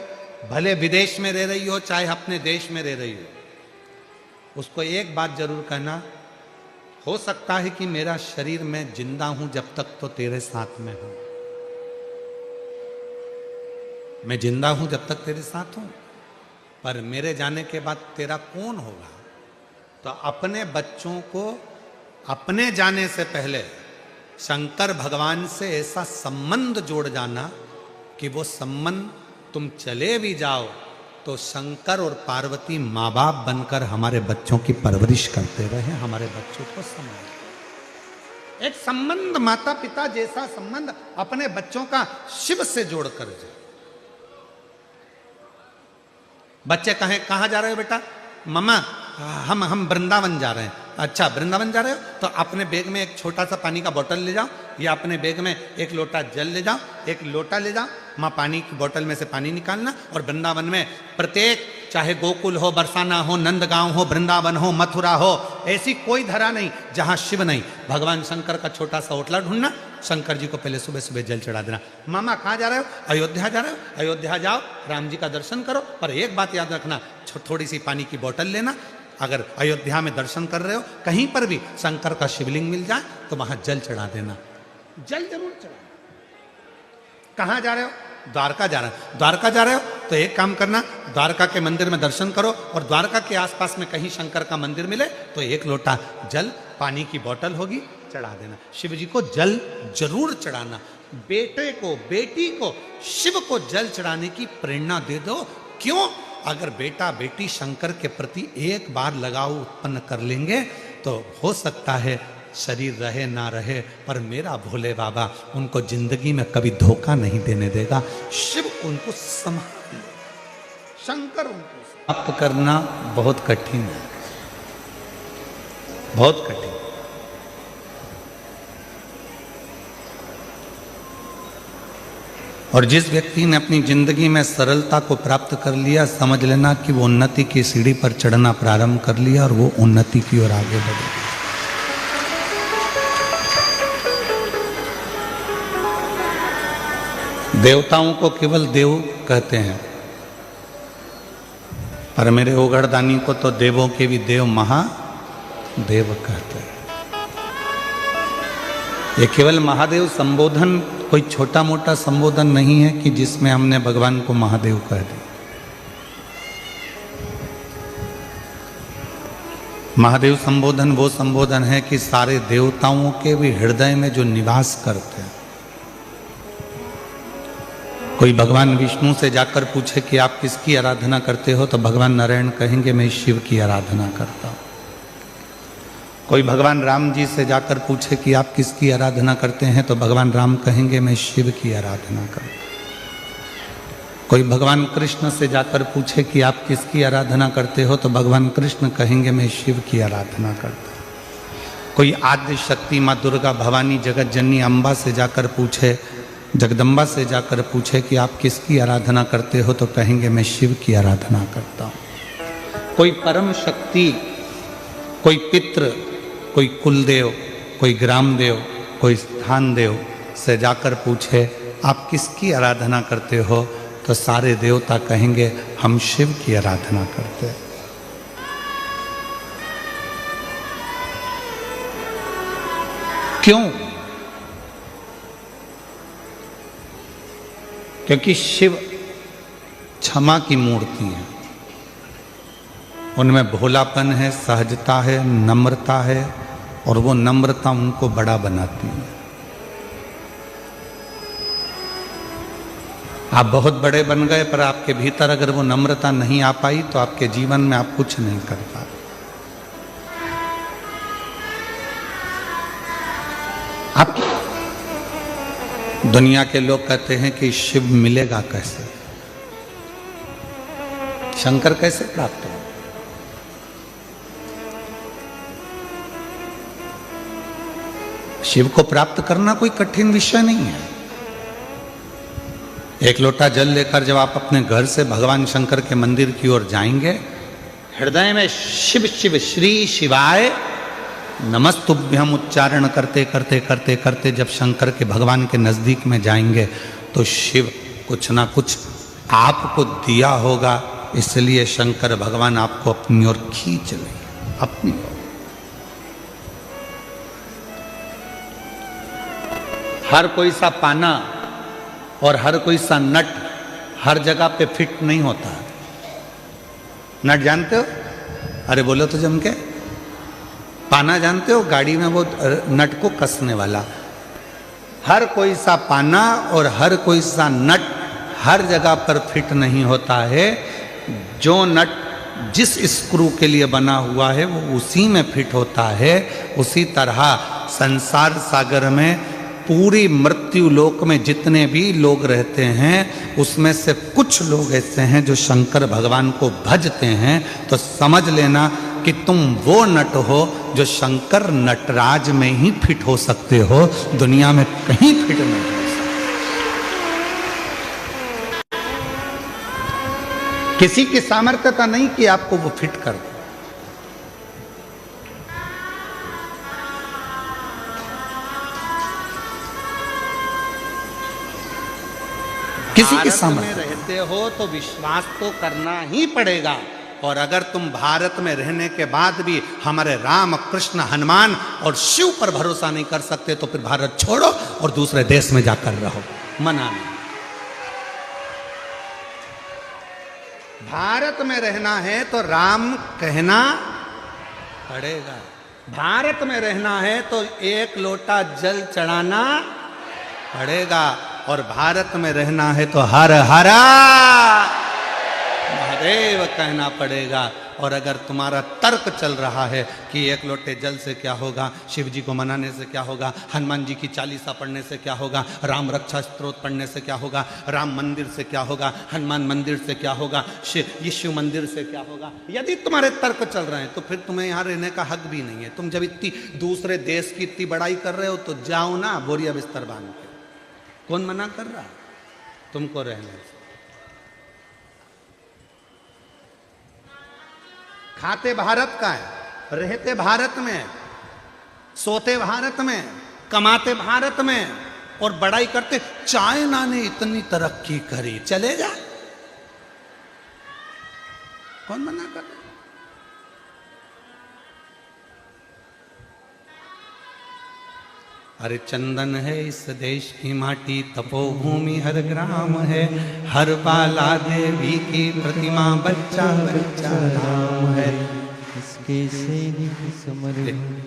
भले विदेश में रह रही हो चाहे अपने देश में रह रही हो, उसको एक बात जरूर कहना, हो सकता है कि मेरा शरीर में जिंदा हूं जब तक तो तेरे साथ में हूं, मैं जिंदा हूं जब तक तेरे साथ हूं, पर मेरे जाने के बाद तेरा कौन होगा? तो अपने बच्चों को अपने जाने से पहले शंकर भगवान से ऐसा संबंध जोड़ जाना कि वो संबंध तुम चले भी जाओ तो शंकर और पार्वती माँ बाप बनकर हमारे बच्चों की परवरिश करते रहे, हमारे बच्चों को संभालते। एक संबंध माता पिता जैसा संबंध अपने बच्चों का शिव से जोड़कर जाए। बच्चे कहें कहां जा रहे हो बेटा? मम्मा हम वृंदावन जा रहे हैं। अच्छा वृंदावन जा रहे हो तो अपने बैग में एक छोटा सा पानी का बोतल ले जाओ, या अपने बैग में एक लोटा जल ले जाओ, एक लोटा ले जाओ, माँ पानी की बोतल में से पानी निकालना, और वृंदावन में प्रत्येक, चाहे गोकुल हो, बरसाना हो, नंदगांव हो, वृंदावन हो, मथुरा हो, ऐसी कोई धरा नहीं जहां शिव नहीं, भगवान शंकर का छोटा सा ओटला ढूंढना, शंकर जी को पहले सुबह सुबह जल चढ़ा देना। मामा कहाँ जा रहे हो? अयोध्या जा रहे हो? अयोध्या जाओ, राम जी का दर्शन करो, पर एक बात याद रखना, थोड़ी सी पानी की बोतल लेना। अगर अयोध्या में दर्शन कर रहे हो, कहीं पर भी शंकर का शिवलिंग मिल जाए तो वहां जल चढ़ा देना, जल जरूर चढ़ा। कहाँ जा रहे हो? द्वारका जा रहे हो। द्वारका जा रहे हो तो एक काम करना, द्वारका के मंदिर में दर्शन करो, और द्वारका के आसपास में कहीं शंकर का मंदिर मिले तो एक लोटा जल, पानी की बोतल होगी, चढ़ा देना। शिव जी को जल जरूर चढ़ाना। बेटे को, बेटी को, शिव को जल चढ़ाने की प्रेरणा दे दो। क्यों? अगर बेटा बेटी शंकर के प्रति एक बार लगाव उत्पन्न कर लेंगे तो हो सकता है शरीर रहे ना रहे, पर मेरा भोले बाबा उनको जिंदगी में कभी धोखा नहीं देने देगा। शिव उनको संभाल ले, शंकर उनको प्राप्त करना बहुत कठिन है, बहुत कठिन। और जिस व्यक्ति ने अपनी जिंदगी में सरलता को प्राप्त कर लिया, समझ लेना कि वो उन्नति की सीढ़ी पर चढ़ना प्रारंभ कर लिया और वो उन्नति की ओर आगे बढ़े। देवताओं को केवल देव कहते हैं, पर मेरे ओगढ़दानी को तो देवों के भी देव महादेव कहते हैं। ये केवल महादेव संबोधन कोई छोटा मोटा संबोधन नहीं है कि जिसमें हमने भगवान को महादेव कह दिया। महादेव संबोधन वो संबोधन है कि सारे देवताओं के भी हृदय में जो निवास करते हैं। कोई भगवान विष्णु से जाकर पूछे कि आप किसकी आराधना करते हो, तो भगवान नारायण कहेंगे मैं शिव की आराधना करता हूं। कोई भगवान राम जी से जाकर पूछे कि आप किसकी आराधना करते हैं, तो भगवान राम कहेंगे मैं शिव की आराधना करता हूं। कोई भगवान कृष्ण से जाकर पूछे कि आप किसकी आराधना करते हो, तो भगवान कृष्ण कहेंगे मैं शिव की आराधना करता हूं। कोई आद्य शक्ति माँ दुर्गा, भवानी, जगत जननी अम्बा से जाकर पूछे, जगदम्बा से जाकर पूछे कि आप किसकी आराधना करते हो, तो कहेंगे मैं शिव की आराधना करता हूं। कोई परम शक्ति, कोई पितृ, कोई कुलदेव, कोई ग्राम देव, कोई स्थान देव से जाकर पूछे आप किसकी आराधना करते हो, तो सारे देवता कहेंगे हम शिव की आराधना करते हैं। क्यों? क्योंकि शिव क्षमा की मूर्ति है, उनमें भोलापन है, सहजता है, नम्रता है, और वो नम्रता उनको बड़ा बनाती है। आप बहुत बड़े बन गए, पर आपके भीतर अगर वो नम्रता नहीं आ पाई तो आपके जीवन में आप कुछ नहीं कर पाए। आप दुनिया के लोग कहते हैं कि शिव मिलेगा कैसे, शंकर कैसे प्राप्त हो? शिव को प्राप्त करना कोई कठिन विषय नहीं है। एक लोटा जल लेकर जब आप अपने घर से भगवान शंकर के मंदिर की ओर जाएंगे, हृदय में शिव शिव श्री शिवाय नमस्तुभ्यम उच्चारण करते करते करते करते जब शंकर के भगवान के नजदीक में जाएंगे, तो शिव कुछ ना कुछ आपको दिया होगा, इसलिए शंकर भगवान आपको अपनी ओर खींच लेंगे, अपनी ओर। हर कोई सा पाना और हर कोई सा नट हर जगह पे फिट नहीं होता। नट जानते हो? अरे बोलो तो जम के। पाना जानते हो? गाड़ी में वो नट को कसने वाला। हर कोई सा पाना और हर कोई सा नट हर जगह पर फिट नहीं होता है। जो नट जिस स्क्रू के लिए बना हुआ है वो उसी में फिट होता है। उसी तरह संसार सागर में पूरी मृत्यु लोक में जितने भी लोग रहते हैं, उसमें से कुछ लोग ऐसे हैं जो शंकर भगवान को भजते हैं, तो समझ लेना कि तुम वो नट हो जो शंकर नटराज में ही फिट हो सकते हो, दुनिया में कहीं फिट नहीं हो सकते। किसी की सामर्थ्यता नहीं कि आपको वो फिट कर दे। किसी के सामने रहते हो तो विश्वास तो करना ही पड़ेगा। और अगर तुम भारत में रहने के बाद भी हमारे राम कृष्ण हनुमान और शिव पर भरोसा नहीं कर सकते तो फिर भारत छोड़ो और दूसरे देश में जाकर रहो, मना नहीं। भारत में रहना है तो राम कहना पड़ेगा, भारत में रहना है तो एक लोटा जल चढ़ाना पड़ेगा, और भारत में रहना है तो हर हरा महादेव कहना पड़ेगा। और अगर तुम्हारा तर्क चल रहा है कि एक लोटे जल से क्या होगा, शिव जी को मनाने से क्या होगा, हनुमान जी की चालीसा पढ़ने से क्या होगा, राम रक्षा स्तोत्र पढ़ने से क्या होगा, राम मंदिर से क्या होगा, हनुमान मंदिर से क्या होगा, शिव मंदिर से क्या होगा, यदि तुम्हारे तर्क चल रहे हैं तो फिर तुम्हें यहाँ रहने का हक भी नहीं है। तुम जब इतनी दूसरे देश की इतनी बड़ाई कर रहे हो तो जाओ ना बोरिया बिस्तर बांध के। कौन मना कर रहा तुमको रहने से? खाते भारत का है, रहते भारत में, सोते भारत में, कमाते भारत में, और बड़ाई करते चाइना ने इतनी तरक्की करी, चलेगा? कौन मना कर रहा? अरे चंदन है इस देश की माटी, तपोभूमि हर ग्राम है, हर बाला देवी की प्रतिमा, बच्चा बच्चा राम है। इसके सैनिक समर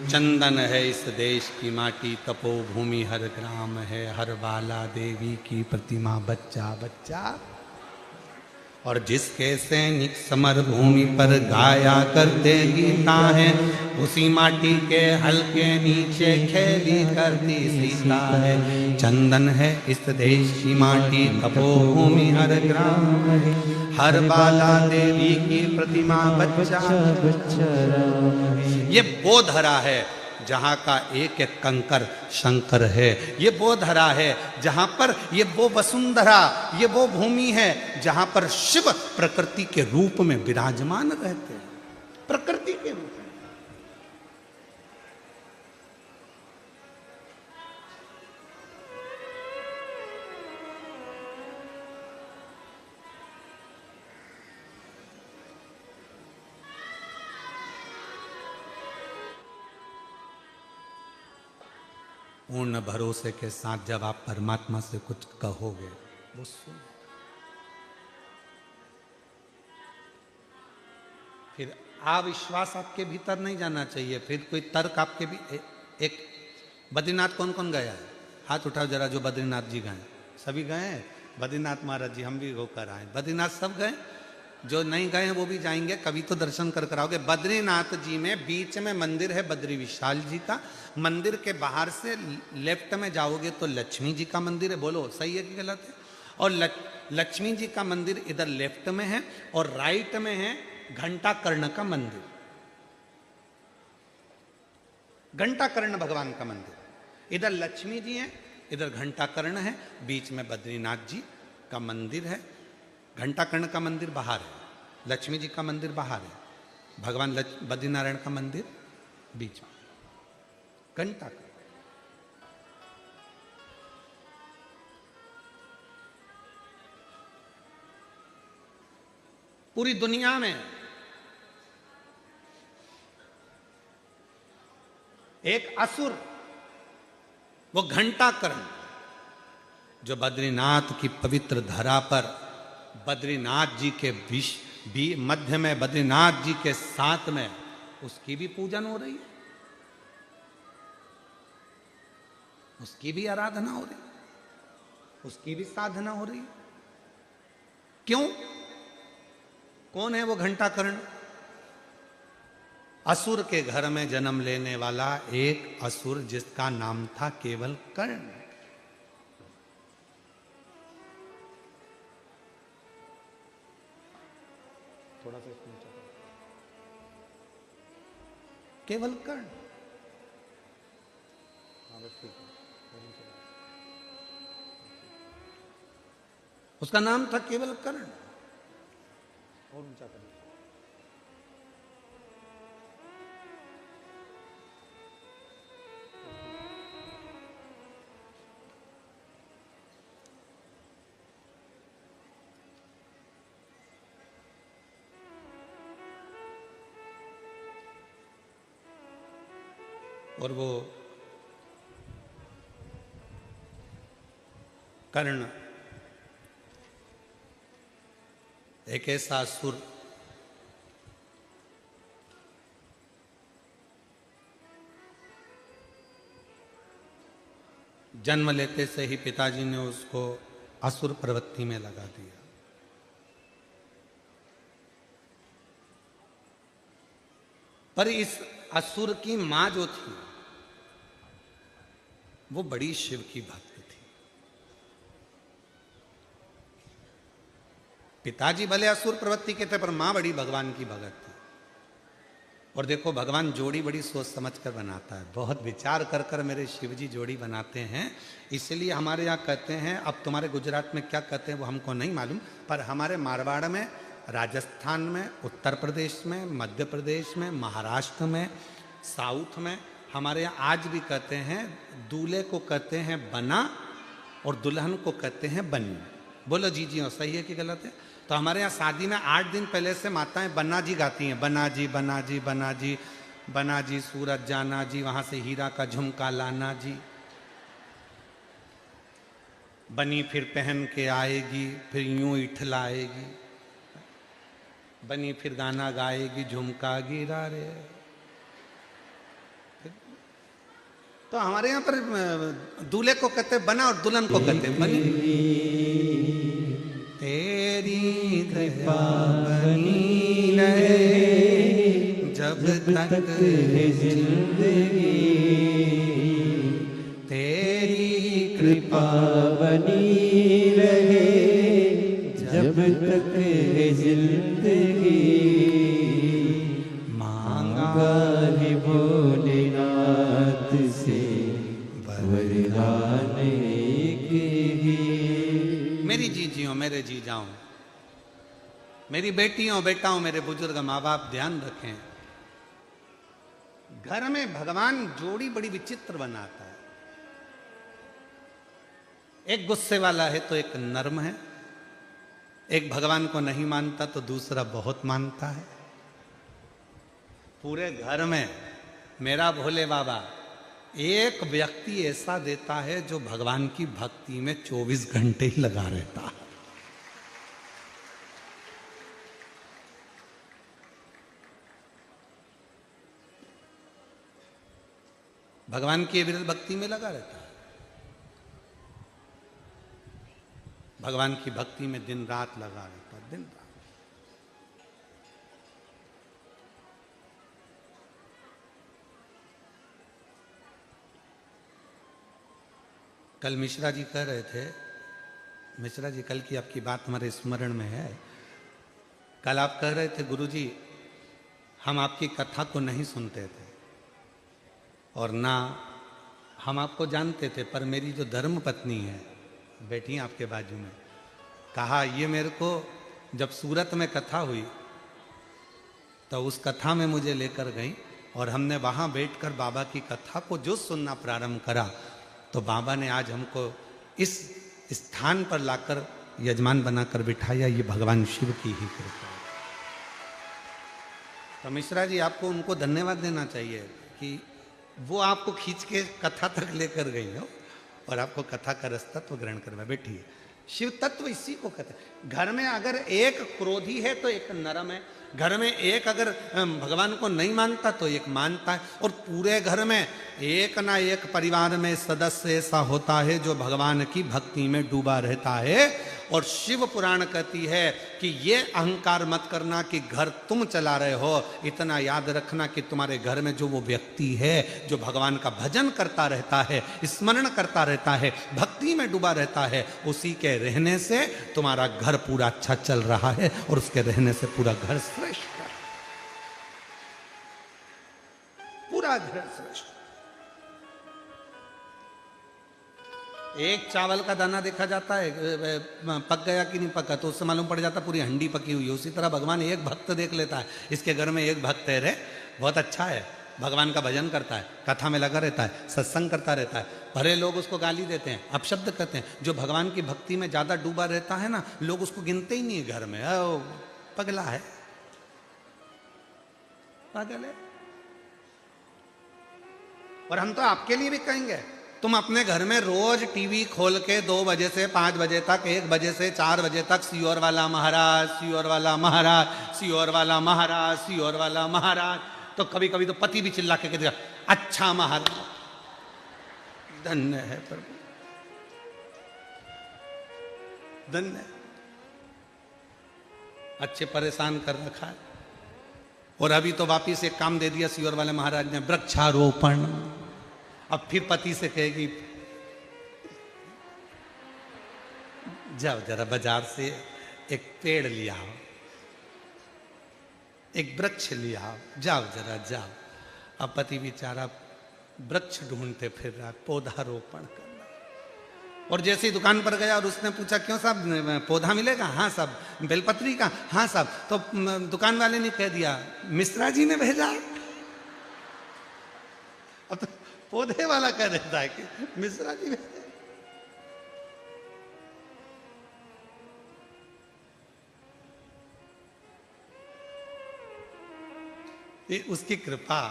चंदन है इस देश की माटी, तपोभूमि हर ग्राम है, हर बाला देवी की प्रतिमा, बच्चा बच्चा। और जिसके सैनिक समर भूमि पर गाया करते गीता है, उसी माटी के हल्के नीचे खेली करती सीता है। चंदन है इस देश की माटी, तपोभूमि हर ग्राम है, हर बाला देवी की प्रतिमा, बच्चा बच्चा राम है। ये वो धरा है जहाँ का एक एक कंकर शंकर है, ये वो धरा है जहाँ पर, ये वो वसुंधरा, ये वो भूमि है जहाँ पर शिव प्रकृति के रूप में विराजमान रहते हैं, प्रकृति के रूप में। पूर्ण भरोसे के साथ जब आप परमात्मा से कुछ कहोगे वो सुन, फिर अविश्वास आपके भीतर नहीं जाना चाहिए, फिर कोई तर्क आपके भी एक बद्रीनाथ कौन कौन गया है? हाथ उठाओ जरा जो बद्रीनाथ जी गए। सभी गए हैं? बद्रीनाथ महाराज जी हम भी होकर आए। बद्रीनाथ सब गए? जो नहीं गए हैं वो भी जाएंगे, कभी तो दर्शन कर कर आओगे। बद्रीनाथ जी में बीच में मंदिर है बद्री विशाल जी का, मंदिर के बाहर से लेफ्ट में जाओगे तो लक्ष्मी जी का मंदिर है। बोलो सही है कि गलत है? और लक्ष्मी जी का मंदिर इधर लेफ्ट में है, और राइट में है घंटा कर्ण का मंदिर, घंटा कर्ण भगवान का मंदिर। इधर लक्ष्मी जी है, इधर घंटा कर्ण है, बीच में बद्रीनाथ जी का मंदिर है। घंटा कर्ण का मंदिर बाहर है, लक्ष्मी जी का मंदिर बाहर है, भगवान बद्रीनारायण का मंदिर बीच में। घंटा कर्ण पूरी दुनिया में एक असुर, वो घंटा कर्ण, जो बद्रीनाथ की पवित्र धरा पर बद्रीनाथ जी के मध्य में, बद्रीनाथ जी के साथ में उसकी भी पूजन हो रही है, उसकी भी आराधना हो रही है, उसकी भी साधना हो रही है। क्यों? कौन है वो घंटा कर्ण? असुर के घर में जन्म लेने वाला एक असुर जिसका नाम था केवल कर्ण। थोड़ा सा केवल कर्ण। उसका नाम था केवल कर्ण। और ऊंचा कर। और वो कर्ण एक ऐसा असुर जन्म लेते से ही पिताजी ने उसको असुर प्रवृत्ति में लगा दिया। पर इस असुर की मां जो थी वो बड़ी शिव की भक्त थी। पिताजी भले असुर प्रवृत्ति के थे पर मां बड़ी भगवान की भगत थी। और देखो भगवान जोड़ी बड़ी सोच समझ कर बनाता है, बहुत विचार कर कर मेरे शिव जी जोड़ी बनाते हैं। इसलिए हमारे यहाँ कहते हैं, अब तुम्हारे गुजरात में क्या कहते हैं वो हमको नहीं मालूम, पर हमारे मारवाड़ में, राजस्थान में, उत्तर प्रदेश में, मध्य प्रदेश में, महाराष्ट्र में, साउथ में, हमारे यहाँ आज भी कहते हैं दूल्हे को कहते हैं बना और दुल्हन को कहते हैं बनी। बोलो जी जी, सही है कि गलत है? तो हमारे यहाँ शादी में 8 दिन पहले से माताएं बन्ना जी गाती हैं, बना जी बना जी बना जी बना जी, सूरत जाना जी, वहां से हीरा का झुमका लाना जी। बनी फिर पहन के आएगी, फिर यूं इठलाएगी, बनी फिर गाना गाएगी, झुमका गिरा रे। तो हमारे यहाँ पर दूल्हे को कहते बना और दुल्हन को कहते बनी। तेरी कृपा बनी रहे जब तक है जिंदगी, तेरी कृपा बनी रहे जब तक है जिंदगी, मांगा है भोलेनाथ से वरदान की। मेरी जीजियों, मेरे जी जाओ, मेरी बेटियों बेटाओं, मेरे बुजुर्ग माँ बाप ध्यान रखें, घर में भगवान जोड़ी बड़ी विचित्र बनाता है। एक गुस्से वाला है तो एक नर्म है, एक भगवान को नहीं मानता तो दूसरा बहुत मानता है। पूरे घर में मेरा भोले बाबा एक व्यक्ति ऐसा देता है जो भगवान की भक्ति में 24 घंटे ही लगा रहता है। भगवान की विरल भक्ति में लगा रहता है, भगवान की भक्ति में दिन रात लगा रहता है, दिन रात। कल मिश्रा जी कह रहे थे, मिश्रा जी कल की आपकी बात हमारे स्मरण में है। कल आप कह रहे थे गुरुजी हम आपकी कथा को नहीं सुनते थे और ना हम आपको जानते थे, पर मेरी जो धर्म पत्नी है बैठी आपके बाजू में, कहा ये मेरे को जब सूरत में कथा हुई तो उस कथा में मुझे लेकर गई और हमने वहाँ बैठकर बाबा की कथा को जो सुनना प्रारंभ करा तो बाबा ने आज हमको इस स्थान पर लाकर यजमान बनाकर बिठाया। ये भगवान शिव की ही कृपा है। तो मिश्रा जी आपको उनको धन्यवाद देना चाहिए कि वो आपको खींच के कथा तक लेकर गई हो और आपको कथा का रसतत्व ग्रहण करवा बैठी है। शिव तत्व इसी को कहते हैं। घर में अगर एक क्रोधी है तो एक नरम है, घर में एक अगर भगवान को नहीं मानता तो एक मानता है, और पूरे घर में एक ना एक परिवार में सदस्य ऐसा होता है जो भगवान की भक्ति में डूबा रहता है। और शिव पुराण कहती है कि ये अहंकार मत करना कि घर तुम चला रहे हो, इतना याद रखना कि तुम्हारे घर में जो वो व्यक्ति है जो भगवान का भजन करता रहता है, स्मरण करता रहता है, भक्ति में डूबा रहता है, उसी के रहने से तुम्हारा घर पूरा अच्छा चल रहा है और उसके रहने से पूरा घर श्रेष्ठ है। घर सृष्टि। एक चावल का दाना देखा जाता है पक गया कि नहीं पका, तो उससे मालूम पड़ जाता पूरी हंडी पकी हुई है। उसी तरह भगवान एक भक्त देख लेता है, इसके घर में एक भक्त है रे, बहुत अच्छा है, भगवान का भजन करता है, कथा में लगा रहता है, सत्संग करता रहता है। भले लोग उसको गाली देते हैं, अपशब्द कहते हैं, जो भगवान की भक्ति में ज्यादा डूबा रहता है ना, लोग उसको गिनते ही नहीं है घर में, ओ पगला है, पागल है। और हम तो आपके लिए भी कहेंगे, तुम अपने घर में रोज टीवी खोल के 2 बजे से 5 बजे तक, 1 बजे से 4 बजे तक सियोर वाला महाराज, सियोर वाला महाराज, सियोर वाला महाराज, सियोर वाला महाराज, तो कभी कभी तो पति भी चिल्ला के कहते अच्छा महाराज। धन्य है प्रभु, धन्य, अच्छे परेशान कर रखा है। और अभी तो वापिस एक काम दे दिया सियोर वाले महाराज ने, वृक्षारोपण। अब फिर पति से कहेगी जाओ जरा बाजार से एक पेड़ लिया आओ, एक वृक्ष लिया आओ, जाओ जरा जाओ। अब पति बेचारा वृक्ष ढूंढते फिर रहा, पौधारोपण करना। और जैसे ही दुकान पर गया और उसने पूछा क्यों साहब पौधा मिलेगा? हाँ साहब। बेलपत्री का? हाँ साहब। तो दुकान वाले ने कह दिया मिश्रा जी ने भेजा। अब तो पौधे वाला कह देता है कि मिश्रा जी भेजे। ये उसकी कृपा।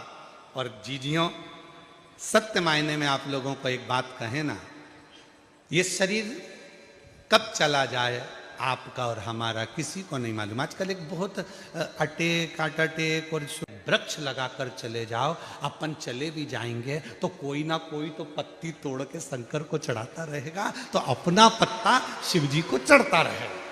और जीजियों, सत्य मायने में आप लोगों को एक बात कहें ना, ये शरीर कब चला जाए आपका और हमारा किसी को नहीं मालूम। आजकल एक बहुत अटेक और वृक्ष लगाकर चले जाओ, अपन चले भी जाएंगे तो कोई ना कोई तो पत्ती तोड़ के शंकर को चढ़ाता रहेगा, तो अपना पत्ता शिव जी को चढ़ता रहेगा।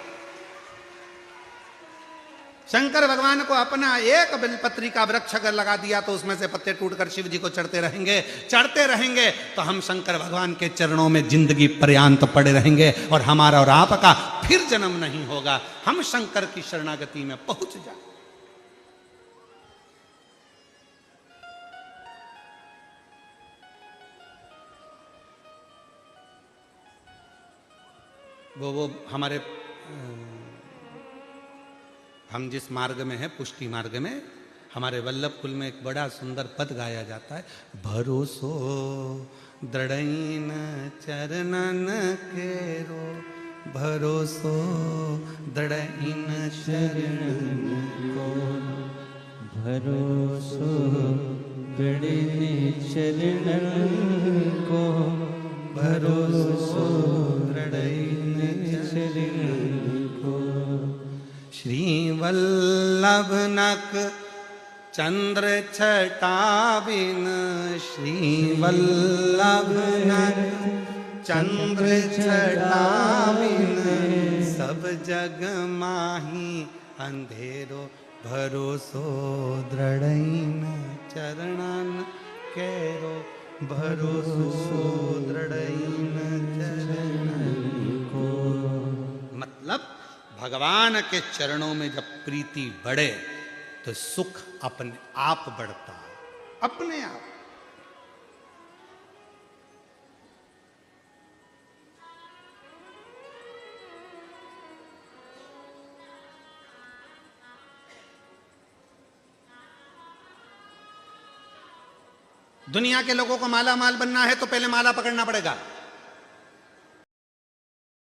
शंकर भगवान को अपना एक बेलपत्री का वृक्ष अगर लगा दिया तो उसमें से पत्ते टूटकर शिव जी को चढ़ते रहेंगे, तो हम शंकर भगवान के चरणों में जिंदगी पर्यंत पड़े रहेंगे और हमारा और आपका फिर जन्म नहीं होगा। हम शंकर की शरणागति में पहुंच जाए। वो हमारे हम जिस मार्ग में है, पुष्टि मार्ग में, हमारे वल्लभ कुल में एक बड़ा सुंदर पद गाया जाता है, भरोसो दृढ़इन चरणन केरो, भरोसो दृढ़इन चरणन को, भरोसो दृढ़इन चरणन को, भरोसो दृढ़इन चरणन को। श्री वल्लभ नक चंद्र छटाविन, श्री वल्लभ नक चंद्र छटाविन, सब जग माही अंधेरो, भरोसो दृढ़इन चरणन केरो, भरोसो दृढ़इन चरणन को। मतलब भगवान के चरणों में जब प्रीति बढ़े तो सुख अपने आप बढ़ता है, अपने आप। दुनिया के लोगों को माला माल बनना है तो पहले माला पकड़ना पड़ेगा।